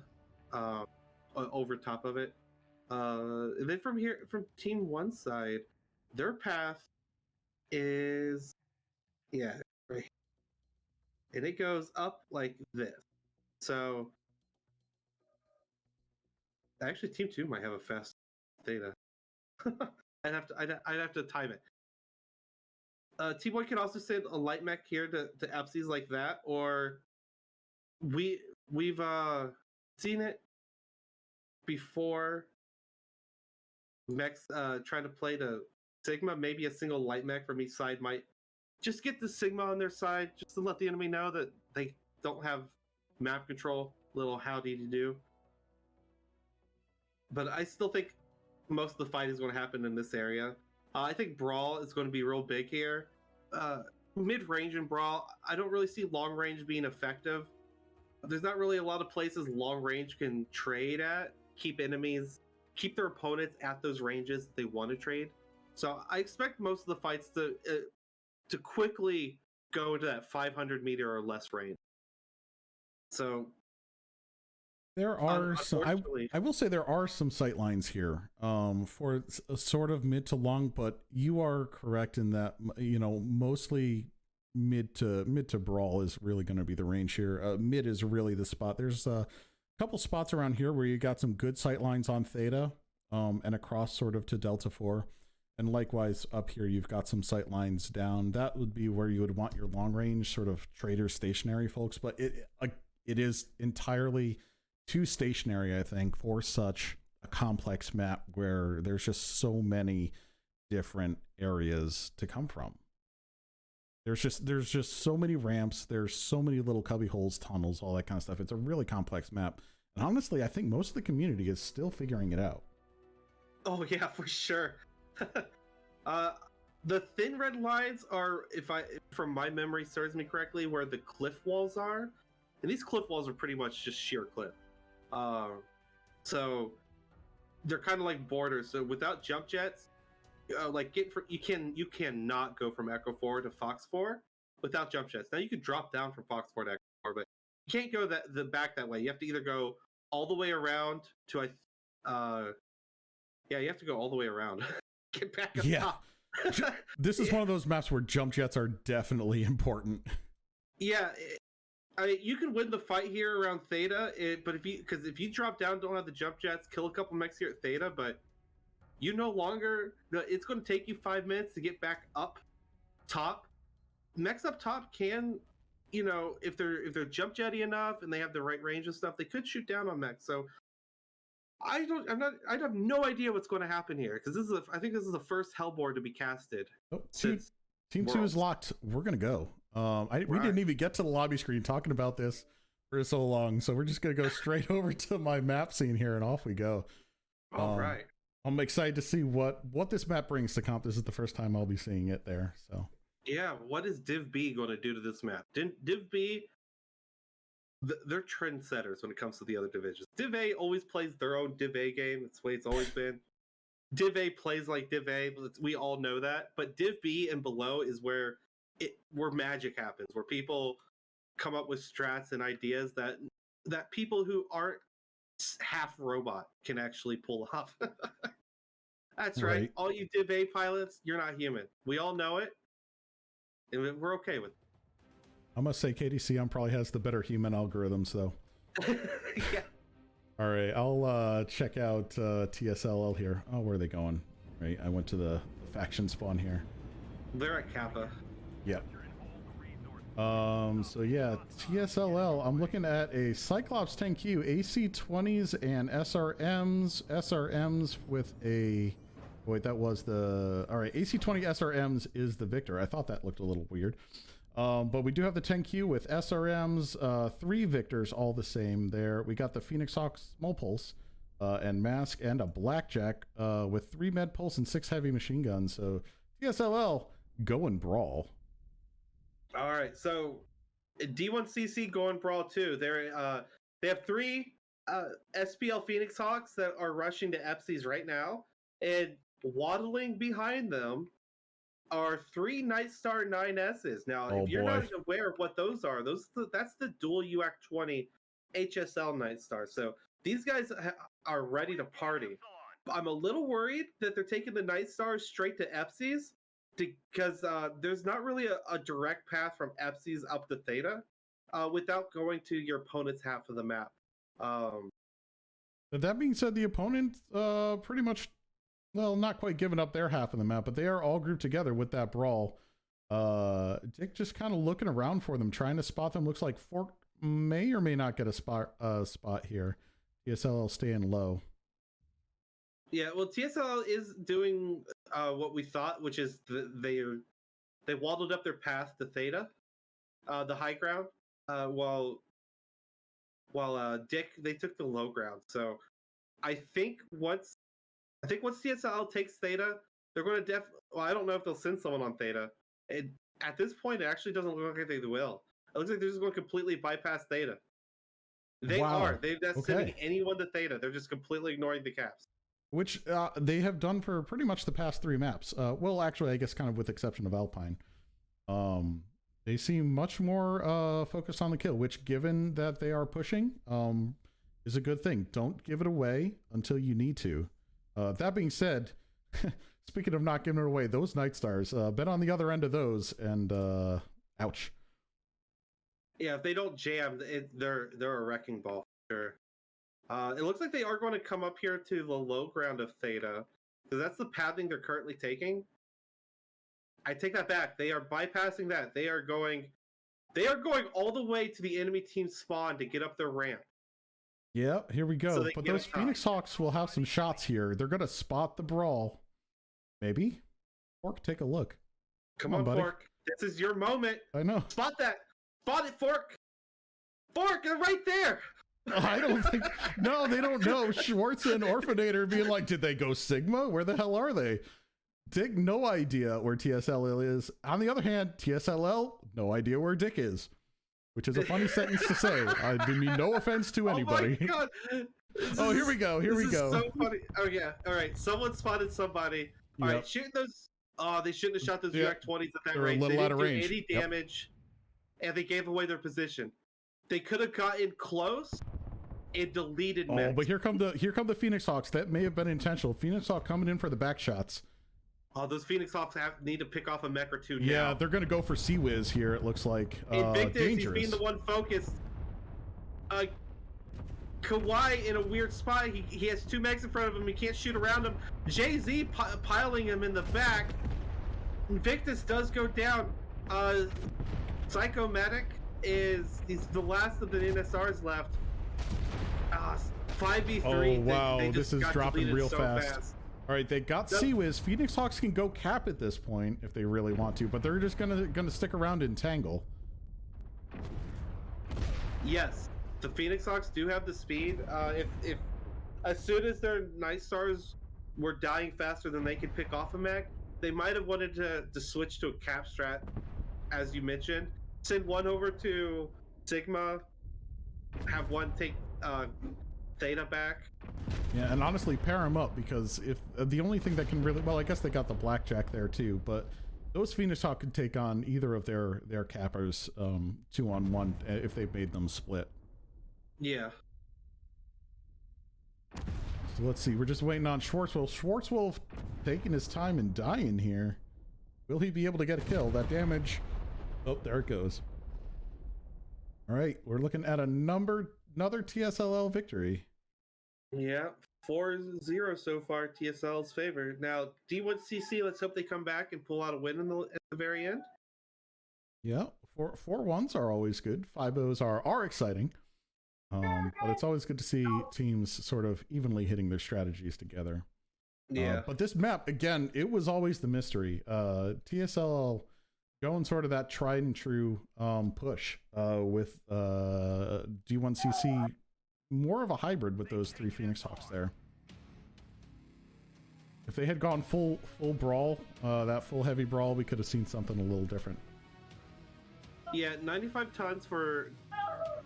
Speaker 2: over top of it. And then from Team 1 side, their path is, right, and it goes up like this. So actually, Team 2 might have a fast Theta. I'd have to time it. Team 1 can also send a light mech here to Epsies like that, or we've seen it before. Mechs trying to play to Sigma. Maybe a single light mech from each side might just get the Sigma on their side, just to let the enemy know that they don't have map control. Little howdy to do. But I still think most of the fight is going to happen in this area. I think Brawl is going to be real big here. Mid-range in Brawl, I don't really see long range being effective. There's not really a lot of places long range can trade at, keep their opponents at those ranges they want to trade. So I expect most of the fights to quickly go to that 500 meter or less range. So
Speaker 1: there are some, I will say there are some sight lines here for a sort of mid to long, but you are correct in that, mostly mid to Brawl is really going to be the range here. Mid is really the spot. There's a couple spots around here where you got some good sight lines on Theta and across sort of to Delta 4. And likewise up here, you've got some sight lines down. That would be where you would want your long range sort of trader stationary folks, but it is entirely too stationary, I think, for such a complex map where there's just so many different areas to come from. There's just so many ramps. There's so many little cubby holes, tunnels, all that kind of stuff. It's a really complex map. And honestly, I think most of the community is still figuring it out.
Speaker 2: Oh yeah, for sure. The thin red lines are, from my memory serves me correctly, where the cliff walls are, and these cliff walls are pretty much just sheer cliff. So they're kind of like borders. So without jump jets, you cannot go from Echo 4 to Fox 4 without jump jets. Now you can drop down from Fox 4 to Echo 4, but you can't go the back that way. You have to either go all the way around to you have to go all the way around. Get back up top.
Speaker 1: This is one of those maps where jump jets are definitely important.
Speaker 2: Yeah, you can win the fight here around Theta, but if you drop down, don't have the jump jets, kill a couple mechs here at Theta, but it's going to take you 5 minutes to get back up top. Mechs up top can, if they're jump jetty enough and they have the right range and stuff, they could shoot down on mechs. So I have no idea what's going to happen here, because I think this is the first Hellboard to be casted.
Speaker 1: Team 2 is locked. We're going to go. We didn't even get to the lobby screen talking about this for so long, so we're just going to go straight over to my map scene here, and off we go.
Speaker 2: All right.
Speaker 1: I'm excited to see what this map brings to comp. This is the first time I'll be seeing it there. So
Speaker 2: yeah, what is Div B going to do to this map? Div B, they're trendsetters when it comes to the other divisions. Div A always plays their own Div A game. That's the way it's always been. Div A plays like Div A. We all know that. But Div B and below is where magic happens, where people come up with strats and ideas that people who aren't half robot can actually pull off. That's right. All you Div A pilots, you're not human. We all know it, and we're okay with it.
Speaker 1: I must say KDC probably has the better human algorithms, though.
Speaker 2: Yeah.
Speaker 1: All right, I'll check out TSLL here. Oh, where are they going? Right, I went to the faction spawn here.
Speaker 2: They're at Kappa.
Speaker 1: Yep. So yeah, TSLL, I'm looking at a Cyclops 10Q, AC-20s and SRMs with a... Wait, that was the... All right, AC-20 SRMs is the Victor. I thought that looked a little weird. But we do have the 10Q with SRMs, 3 Victors, all the same there. We got the Phoenix Hawk Small Pulse and Mask, and a Blackjack with 3 Med Pulse and 6 Heavy Machine Guns. So TSLL, go and brawl.
Speaker 2: All right, so D1CC go and brawl too. They have 3 SPL Phoenix Hawks that are rushing to Epsies right now, and waddling behind them are 3 Nightstar 9Ss. Now, if you're not aware of what those are, that's the dual UAC 20 HSL Nightstar. So these guys are ready to party. I'm a little worried that they're taking the Nightstars straight to Epsies, because there's not really a direct path from Epsies up to Theta without going to your opponent's half of the map.
Speaker 1: That being said, the opponent pretty much, well, not quite giving up their half of the map, but they are all grouped together with that brawl. Dick just kind of looking around for them, trying to spot them. Looks like Fork may or may not get a spot here. TSLL staying low.
Speaker 2: Yeah, well, TSLL is doing what we thought, which is they waddled up their path to Theta, the high ground, while Dick, they took the low ground. So I think once TSLL takes Theta, they're going to well, I don't know if they'll send someone on Theta. At this point, it actually doesn't look like they will. It looks like they're just going to completely bypass Theta. They're not sending anyone to Theta. They're just completely ignoring the caps.
Speaker 1: Which they have done for pretty much the past 3 maps. Well, actually, I guess kind of with exception of Alpine. They seem much more focused on the kill, which, given that they are pushing, is a good thing. Don't give it away until you need to. That being said, speaking of not giving it away, those Nightstars, bet on the other end of those, and ouch.
Speaker 2: Yeah, if they don't jam, they're a wrecking ball for sure. It looks like they are going to come up here to the low ground of Theta, because that's the pathing they're currently taking. I take that back. They are bypassing that. They are going all the way to the enemy team spawn to get up their ramp.
Speaker 1: Yeah, here we go. But those Phoenix Hawks will have some shots here. They're going to spot the brawl. Maybe? Fork, take a look.
Speaker 2: Come on, buddy. Fork. This is your moment.
Speaker 1: I know.
Speaker 2: Spot that. Spot it, Fork. Fork, they're right there.
Speaker 1: I don't think. No, they don't know. Schwartz and Orphanator being like, did they go Sigma? Where the hell are they? Dick, no idea where TSLL is. On the other hand, TSLL, no idea where Dick is, which is a funny sentence to say. I do mean no offense to anybody.
Speaker 2: Oh my God.
Speaker 1: Oh, here we go. Here we go.
Speaker 2: So funny. Oh yeah. All right. Someone spotted somebody. All right. Shooting those. Oh, they shouldn't have shot those React 20s at that
Speaker 1: They're
Speaker 2: range.
Speaker 1: a little
Speaker 2: They
Speaker 1: out of
Speaker 2: didn't do
Speaker 1: range.
Speaker 2: any damage, and they gave away their position. They could have gotten close and deleted.
Speaker 1: Oh, but here come the Phoenix Hawks. That may have been intentional. Phoenix Hawk coming in for the back shots.
Speaker 2: Oh, those Phoenix Hawks need to pick off a mech or two now.
Speaker 1: Yeah, they're going to go for Sea-Wiz here, it looks like.
Speaker 2: Invictus,
Speaker 1: dangerous.
Speaker 2: he's being the one focused. Kawhi in a weird spot. He has two mechs in front of him. He can't shoot around him. Jay-Z piling him in the back. Invictus does go down. Psychomatic he's the last of the NSRs left. 5v3.
Speaker 1: Oh, wow. This is dropping real
Speaker 2: so
Speaker 1: fast. All right, they got Sea-Wiz. Phoenix Hawks can go cap at this point if they really want to, but they're just gonna stick around and tangle.
Speaker 2: Yes, the Phoenix Hawks do have the speed. If as soon as their Night Stars were dying faster than they could pick off a mech, they might have wanted to switch to a cap strat, as you mentioned. Send one over to Sigma, have one take Theta back.
Speaker 1: Yeah, and honestly, pair them up, because if the only thing that can really, well, I guess they got the Blackjack there too, but those Phoenix Hawk could take on either of their cappers 2-on-1 if they made them split.
Speaker 2: Yeah.
Speaker 1: So let's see, we're just waiting on Schwartzwolf. Schwartzwolf taking his time and dying here. Will he be able to get a kill? That damage. Oh, there it goes. All right, we're looking at another TSLL victory.
Speaker 2: Yeah, 4-0 so far, TSL's favor. Now, D1CC, let's hope they come back and pull out a win at the very end.
Speaker 1: Yeah, 4-1s are always good. 5-0s are exciting. But it's always good to see teams sort of evenly hitting their strategies together.
Speaker 2: Yeah.
Speaker 1: But this map, again, it was always the mystery. TSLL going sort of that tried and true push with D1CC, more of a hybrid with those three Phoenix Hawks there. If they had gone full brawl, that full heavy brawl, we could have seen something a little different.
Speaker 2: Yeah, 95 tons for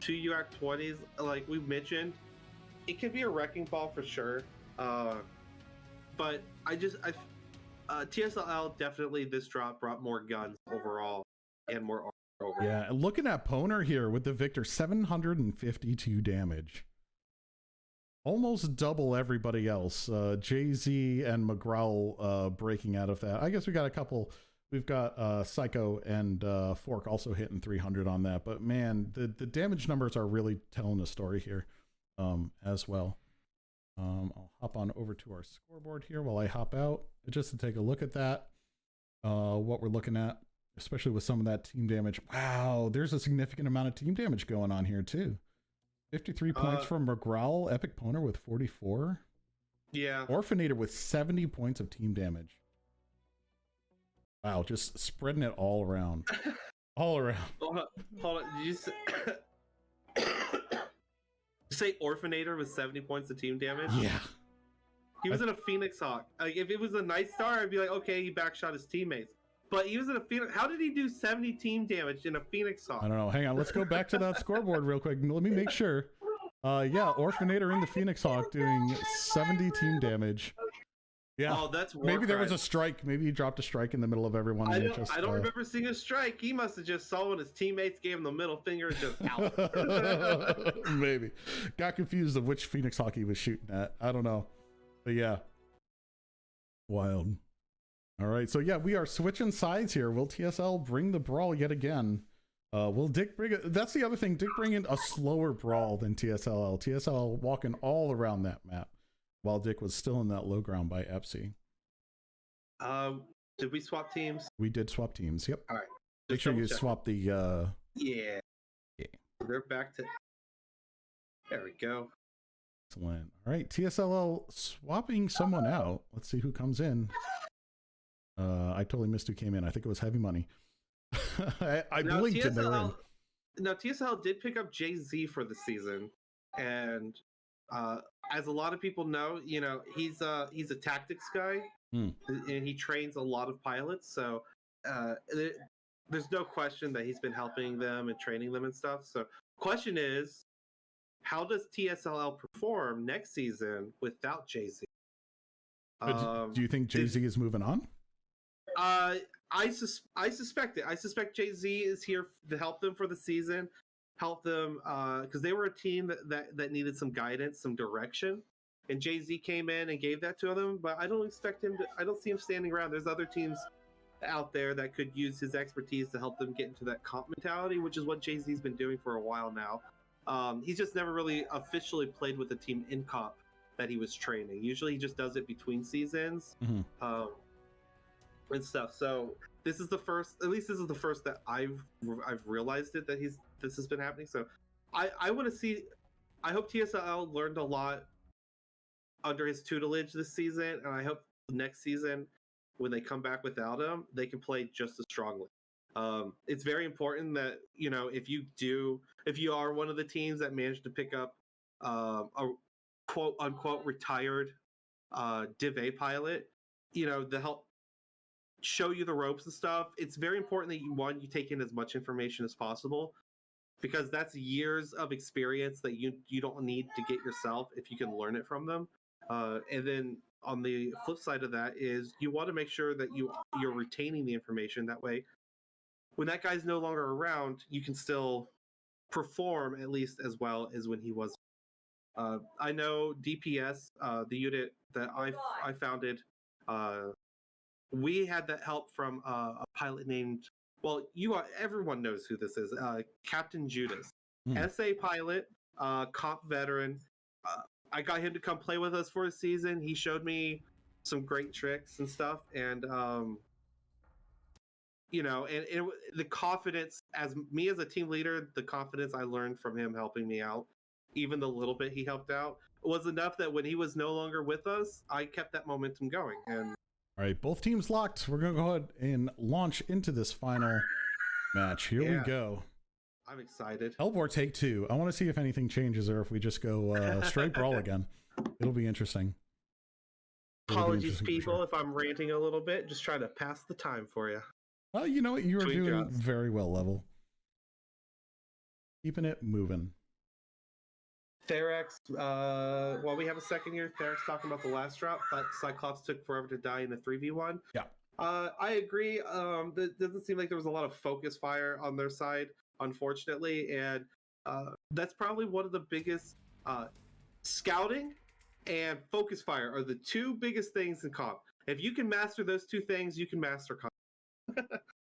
Speaker 2: 2 UAC 20s, like we mentioned, it could be a wrecking ball for sure. But TSLL definitely this drop brought more guns overall and more armor overall.
Speaker 1: Yeah, and looking at Poner here with the Victor, 752 damage. Almost double everybody else. Jay-Z and McGraw breaking out of that. I guess we got a couple. We've got Psycho and Fork also hitting 300 on that. But man, the damage numbers are really telling a story here as well. I'll hop on over to our scoreboard here while I hop out just to take a look at that. What we're looking at, especially with some of that team damage. Wow, there's a significant amount of team damage going on here too. 53 points from McGraw, Epic Poner with 44.
Speaker 2: Yeah.
Speaker 1: Orphanator with 70 points of team damage. Wow, just spreading it all around. All around.
Speaker 2: Hold on. Did you say Orphanator with 70 points of team damage?
Speaker 1: Yeah.
Speaker 2: He was in a Phoenix Hawk. Like, if it was a Night Star, I'd be like, okay, he backshot his teammates. But he was in a Phoenix. How did he do 70 team damage in a Phoenix Hawk?
Speaker 1: I don't know. Hang on. Let's go back to that scoreboard real quick. Let me make sure. Yeah, Orphanator in the Phoenix Hawk doing 70 team damage. Yeah.
Speaker 2: Oh, that's
Speaker 1: maybe there was a strike. Maybe he dropped a strike in the middle of everyone.
Speaker 2: I don't remember seeing a strike. He must have just saw when his teammates gave him the middle finger and just out.
Speaker 1: Maybe. Got confused of which Phoenix Hawk he was shooting at. I don't know. But yeah. Wild. All right, so yeah, we are switching sides here. Will TSL bring the brawl yet again? Will Dick bring it? That's the other thing. Dick bringing a slower brawl than TSLL. TSL walking all around that map, while Dick was still in that low ground by Epsi.
Speaker 2: Did we swap teams?
Speaker 1: We did swap teams. Yep.
Speaker 2: All right.
Speaker 1: Make sure you swap the.
Speaker 2: Yeah. They're back to. There we go.
Speaker 1: Excellent. All right, TSLL swapping someone out. Let's see who comes in. I totally missed who came in. I think it was Heavy Money. I blinked and they were in.
Speaker 2: Now, TSL did pick up Jay-Z for the season. and as a lot of people know, he's a tactics guy, and he trains a lot of pilots. So there's no question that he's been helping them and training them and stuff. So question is, how does TSLL perform next season without Jay-Z?
Speaker 1: Do you think Jay-Z is moving on?
Speaker 2: I suspect it. I suspect Jay-Z is here to help them for the season, help them because they were a team that needed some guidance, some direction, and Jay-Z came in and gave that to them. But I don't expect him to. I don't see him standing around. There's other teams out there that could use his expertise to help them get into that comp mentality, which is what Jay-Z's been doing for a while now. He's just never really officially played with a team in comp that he was training. Usually he just does it between seasons and stuff. So this is the first, at least this is the first that I've realized it, that this has been happening. So I want to see, I hope TSLL learned a lot under his tutelage this season, and I hope next season when they come back without him, they can play just as strongly. It's very important that, if you are one of the teams that managed to pick up a quote unquote retired Div A pilot, to help show you the ropes and stuff, it's very important that you take in as much information as possible, because that's years of experience that you don't need to get yourself if you can learn it from them. And then on the flip side of that is you want to make sure that you're retaining the information. That way, when that guy's no longer around, you can still perform at least as well as when he was. I know DPS, the unit that I founded, we had that help from a pilot named, everyone knows who this is, Captain Judas, SA pilot, comp veteran. I got him to come play with us for a season. He showed me some great tricks and stuff, and the confidence, as a team leader, the confidence I learned from him helping me out, even the little bit he helped out, was enough that when he was no longer with us, I kept that momentum going. And
Speaker 1: all right, both teams locked. We're gonna go ahead and launch into this final match. Here we go.
Speaker 2: I'm excited.
Speaker 1: Elbor take 2. I want to see if anything changes or if we just go straight brawl again. It'll be interesting.
Speaker 2: Apologies, people, if I'm ranting a little bit. Just trying to pass the time for you.
Speaker 1: Well, you know what? You are doing very well, Level. Keeping it moving.
Speaker 2: Therex, while we have a second here, Therex talking about the last drop. Cyclops took forever to die in the 3v1.
Speaker 1: Yeah.
Speaker 2: I agree. There doesn't seem like there was a lot of focus fire on their side, unfortunately, and that's probably one of the biggest. Scouting and focus fire are the two biggest things in comp. If you can master those two things, you can master comp.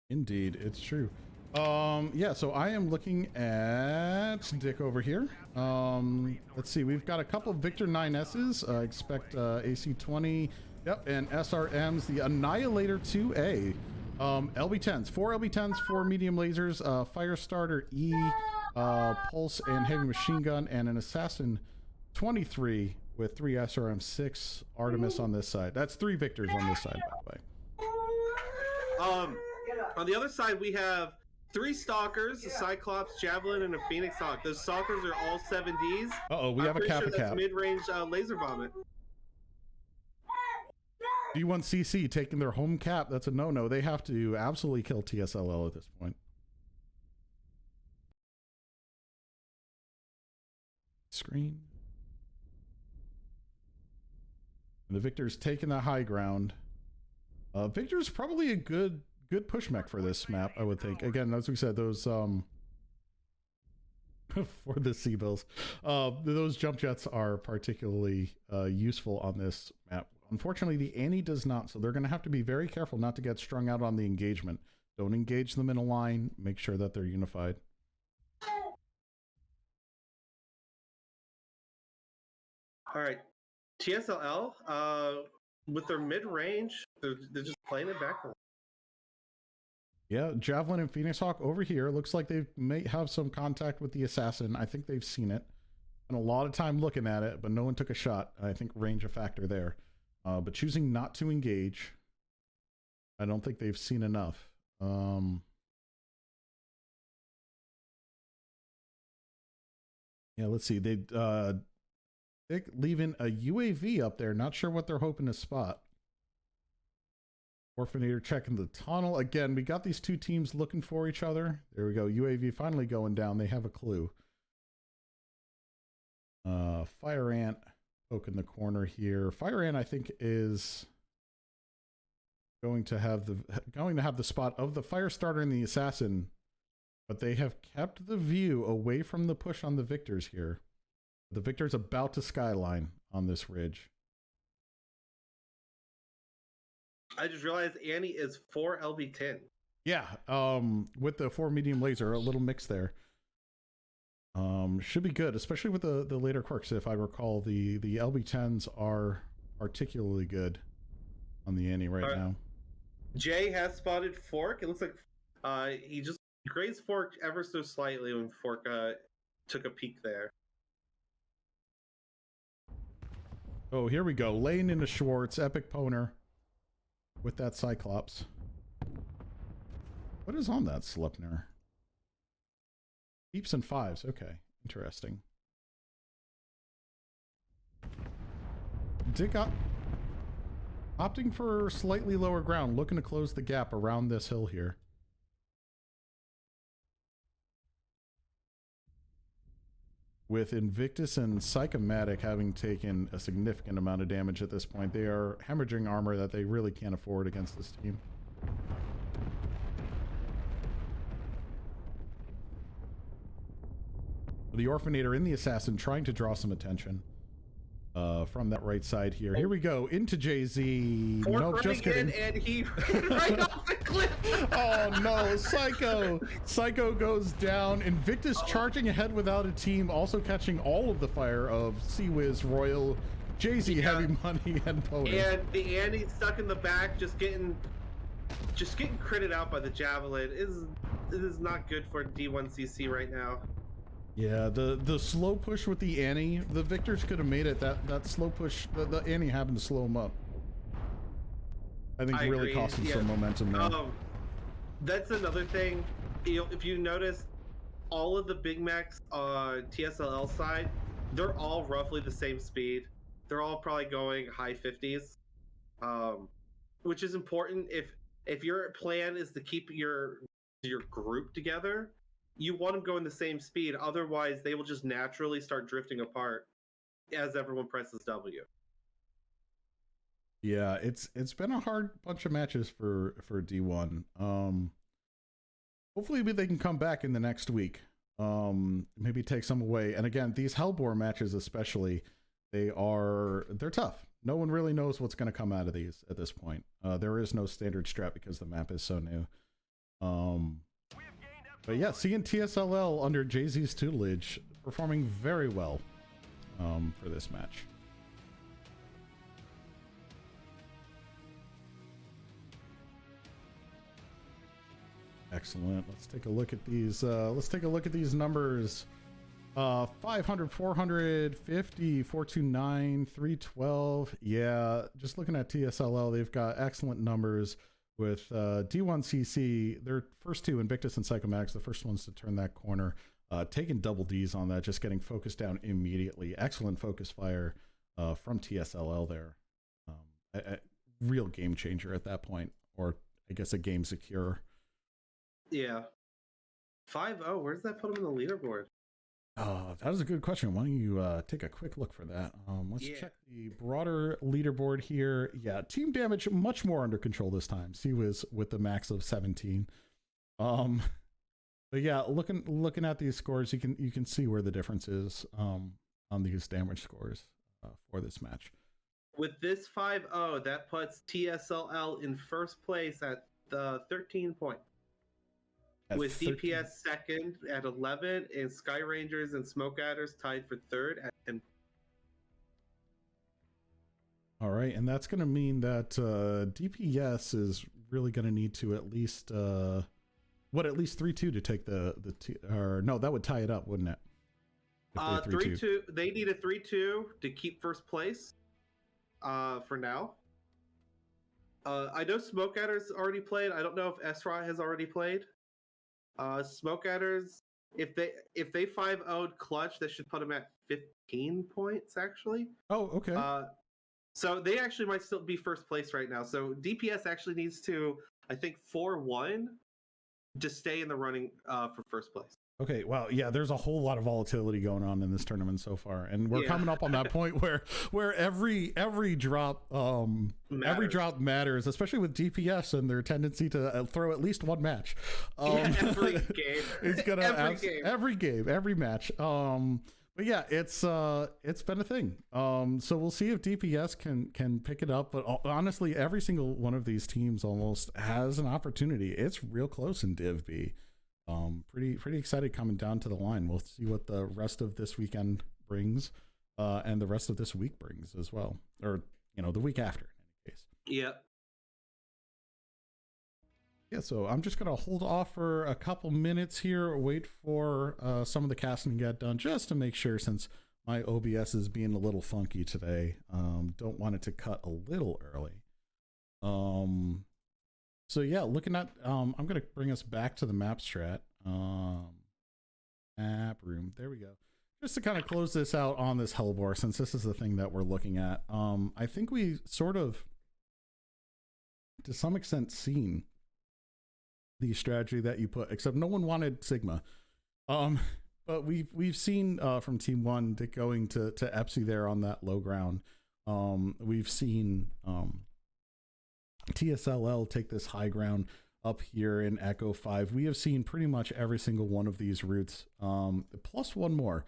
Speaker 2: Indeed,
Speaker 1: it's true. Yeah, so I am looking at Dick over here. Let's see, we've got a couple of Victor 9S's. Expect AC-20, yep, and SRMs, the Annihilator 2A. LB-10s, 4 LB-10s, 4 medium lasers, Firestarter E, Pulse and Heavy Machine Gun, and an Assassin 23 with 3 SRM-6 Artemis on this side. That's 3 Victors on this side, by the
Speaker 2: way. On the other side, we have 3 Stalkers, a Cyclops, Javelin, and a Phoenix Hawk. Those Stalkers are all 7Ds.
Speaker 1: Uh-oh, we have a Kappa
Speaker 2: Cap. That's mid-range laser vomit.
Speaker 1: D1CC taking their home cap. That's a no-no. They have to absolutely kill TSLL at this point. Screen. And the Victor's taking the high ground. Victor's probably a good push mech for this map, I would think. Again, as we said, those for the C-bills, those jump jets are particularly useful on this map. Unfortunately, the Annie does not, so they're going to have to be very careful not to get strung out on the engagement. Don't engage them in a line. Make sure that they're unified.
Speaker 2: All right, TSLL, with their mid-range, they're just playing it back.
Speaker 1: Yeah, Javelin and Phoenix Hawk over here. Looks like they may have some contact with the Assassin. I think they've seen it. And a lot of time looking at it, but no one took a shot. I think range a factor there. But choosing not to engage, I don't think they've seen enough. Yeah, let's see. They're leaving a UAV up there. Not sure what they're hoping to spot. Orphanator checking the tunnel. Again, we got these two teams looking for each other. There we go. UAV finally going down. They have a clue. Fire Ant poking the corner here. Fire Ant, I think, is going to have the spot of the fire starter and the assassin, but they have kept the view away from the push on the Victors here. The Victor's about to skyline on this ridge.
Speaker 2: I just realized Annie is 4 LB10.
Speaker 1: Yeah, with the 4 medium laser, a little mix there. Should be good, especially with the later quirks. If I recall, the LB10s are particularly good on the Annie right now.
Speaker 2: Jay has spotted Fork. It looks like he just grazed Fork ever so slightly when Fork took a peek there.
Speaker 1: Oh, here we go. Laying into Schwartz, Epic Poner with that Cyclops. What is on that Sleipnir? Deeps and 5s. Okay, interesting. Dick up. Opting for slightly lower ground, looking to close the gap around this hill here. With Invictus and Psychomatic having taken a significant amount of damage at this point, they are hemorrhaging armor that they really can't afford against this team. The Orphanator and the Assassin trying to draw some attention from that right side here. Here we go into JZ. Nope, just kidding.
Speaker 2: And he right off the cliff.
Speaker 1: Oh no, Psycho goes down. Invictus charging ahead without a team, also catching all of the fire of Sea-Wiz, Royal, JZ, Heavy Money, and Poet.
Speaker 2: And the Annie stuck in the back, just getting critted out by the Javelin. It is not good for D1CC right now.
Speaker 1: Yeah, the slow push with the Annie, the Victors could have made it. That slow push, the Annie happened to slow them up. I think really cost them some momentum there.
Speaker 2: That's another thing. If you notice, all of the Big Macs on TSLL side, they're all roughly the same speed. They're all probably going high 50s, which is important. If your plan is to keep your group together, you want them going the same speed. Otherwise, they will just naturally start drifting apart as everyone presses W.
Speaker 1: Yeah, it's been a hard bunch of matches for D1. Hopefully they can come back in the next week. Maybe take some away. And again, these Hellbore matches especially, they're tough. No one really knows what's going to come out of these at this point. There is no standard strat because the map is so new. But yeah, seeing TSLL under Jay-Z's tutelage performing very well for this match. Excellent. Let's take a look at these. Let's take a look at these numbers. 500, 450, 429, 312. Yeah, just looking at TSLL, they've got excellent numbers. With D1CC, their first two, Invictus and Psychomatics, the first ones to turn that corner, taking double Ds on that, just getting focused down immediately. Excellent focus fire from TSLL there. A real game changer at that point, or I guess a game secure.
Speaker 2: Yeah. 5-0, where does that put him in the leaderboard?
Speaker 1: That is a good question. Why don't you take a quick look for that? Let's check the broader leaderboard here. Yeah, team damage much more under control this time. Sea-Wiz with the max of 17. But yeah, looking at these scores, you can see where the difference is on these damage scores for this match.
Speaker 2: With this 5-0, that puts TSLL in first place at 13 points. With 13. DPS second at 11, and Sky Rangers and Smoke Adders tied for third at 10.
Speaker 1: All right, and that's going to mean that DPS is really going to need to at least at least 3-2 to take or no, that would tie it up, wouldn't it?
Speaker 2: 3-2. They need a 3-2 to keep first place. For now. I know Smoke Adders already played. I don't know if Esra has already played. Smoke Adders if they 5-0'd Clutch, that should put them at 15 points actually.
Speaker 1: Oh, okay.
Speaker 2: So they actually might still be first place right now. So DPS actually needs to, I think, 4-1 to stay in the running for first place.
Speaker 1: Okay, well, yeah, there's a whole lot of volatility going on in this tournament so far, and we're coming up on that point where every drop matters, especially with DPS and their tendency to throw at least one match.
Speaker 2: Every game,
Speaker 1: it's gonna every game, every match. But yeah, it's been a thing. So we'll see if DPS can pick it up. But honestly, every single one of these teams almost has an opportunity. It's real close in Div B. Pretty excited coming down to the line. We'll see what the rest of this weekend brings, and the rest of this week brings as well, or the week after in any case. Yeah, so I'm just gonna hold off for a couple minutes here, wait for some of the casting to get done, just to make sure, since my OBS is being a little funky today. Don't want it to cut a little early. So yeah, looking at, I'm gonna bring us back to the map strat. Map room, there we go. Just to kind of close this out on this Hellbore, since this is the thing that we're looking at. I think we sort of, to some extent, seen the strategy that you put, except no one wanted Sigma. But we've seen from Team 1 going to Epsi there on that low ground. We've seen TSLL take this high ground up here in Echo 5. We have seen pretty much every single one of these routes, plus one more,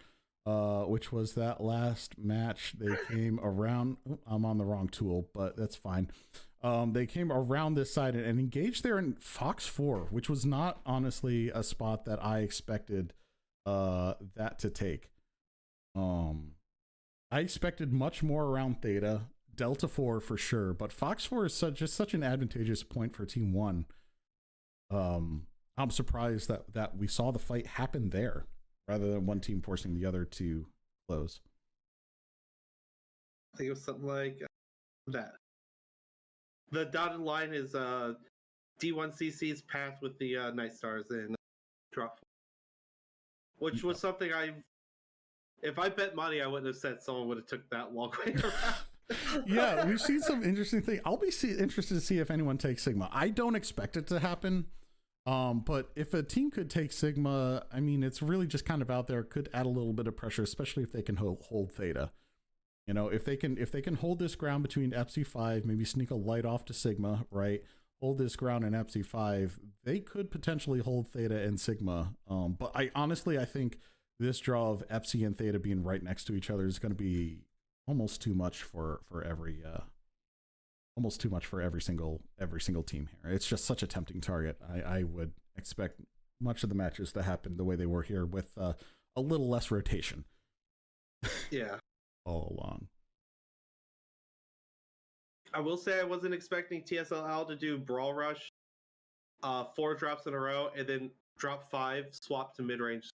Speaker 1: which was that last match. They came around, I'm on the wrong tool, but that's fine. They came around this side and engaged there in Fox 4, which was not honestly a spot that I expected that to take. I expected much more around Theta, Delta 4 for sure, but Fox 4 is just such an advantageous point for Team 1. I'm surprised that we saw the fight happen there rather than one team forcing the other to close.
Speaker 2: I think it was something like that. The dotted line is D1CC's path with the Night Stars and drop, which was something if I bet money, I wouldn't have said someone would have took that long way around.
Speaker 1: Yeah, we've seen some interesting things. I'll be interested to see if anyone takes Sigma. I don't expect it to happen, but if a team could take Sigma, I mean, it's really just kind of out there. Could add a little bit of pressure, especially if they can hold Theta. If they can hold this ground between Epsi 5, maybe sneak a light off to Sigma, right? Hold this ground in Epsi 5, they could potentially hold Theta and Sigma. But I think this draw of Epsi and Theta being right next to each other is going to be almost too much for every single team here. It's just such a tempting target. I would expect much of the matches to happen the way they were here, with a little less rotation.
Speaker 2: Yeah.
Speaker 1: All along.
Speaker 2: I will say I wasn't expecting TSLL to do Brawl Rush 4 drops in a row and then drop 5, swap to mid-range,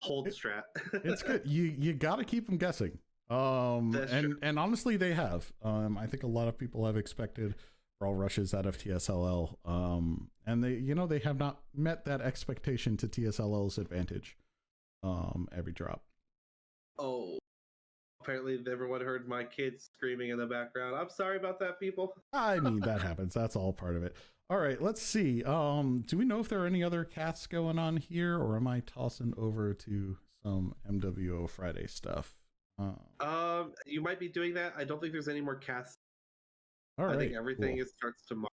Speaker 2: hold strat.
Speaker 1: It's good. You got to keep them guessing. And honestly, they have. I think a lot of people have expected Brawl Rushes out of TSLL. And they have not met that expectation to TSLL's advantage every drop.
Speaker 2: Oh. Apparently everyone heard my kids screaming in the background. I'm sorry about that, people.
Speaker 1: I mean, that happens. That's all part of it. All right, let's see. Do we know if there are any other casts going on here, or am I tossing over to some MWO Friday stuff?
Speaker 2: You might be doing that. I don't think there's any more casts.
Speaker 1: All right,
Speaker 2: I think everything starts tomorrow.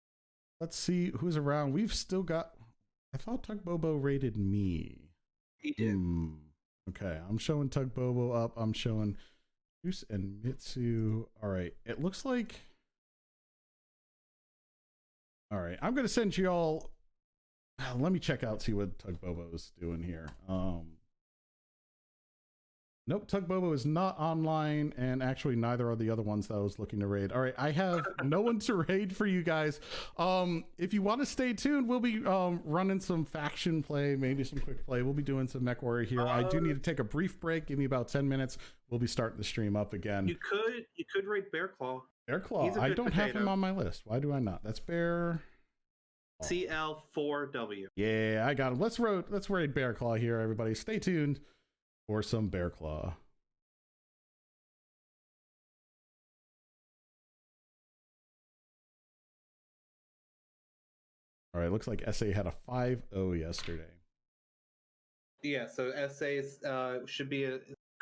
Speaker 1: Let's see who's around. We've still got, I thought Tug Bobo rated me.
Speaker 2: He did.
Speaker 1: Okay, I'm showing Tug Bobo up. I'm showing Juice and Mitsu. All right, it looks like, all right, I'm gonna send you all, let me check out, see what Tug Bobo is doing here. Nope, Tug Bobo is not online, and actually neither are the other ones that I was looking to raid. All right, I have no one to raid for you guys. If you want to stay tuned, we'll be running some faction play, maybe some quick play. We'll be doing some Mech Warrior here. I do need to take a brief break. Give me about 10 minutes. We'll be starting the stream up again.
Speaker 2: You could raid Bear Claw.
Speaker 1: Bear Claw. I don't have him on my list. Why do I not? That's Bear.
Speaker 2: CL4W.
Speaker 1: Yeah, I got him. Let's raid Bear Claw here, everybody. Stay tuned for some Bear Claw. All right, looks like SA had a 5-0 yesterday.
Speaker 2: Yeah, so SA should be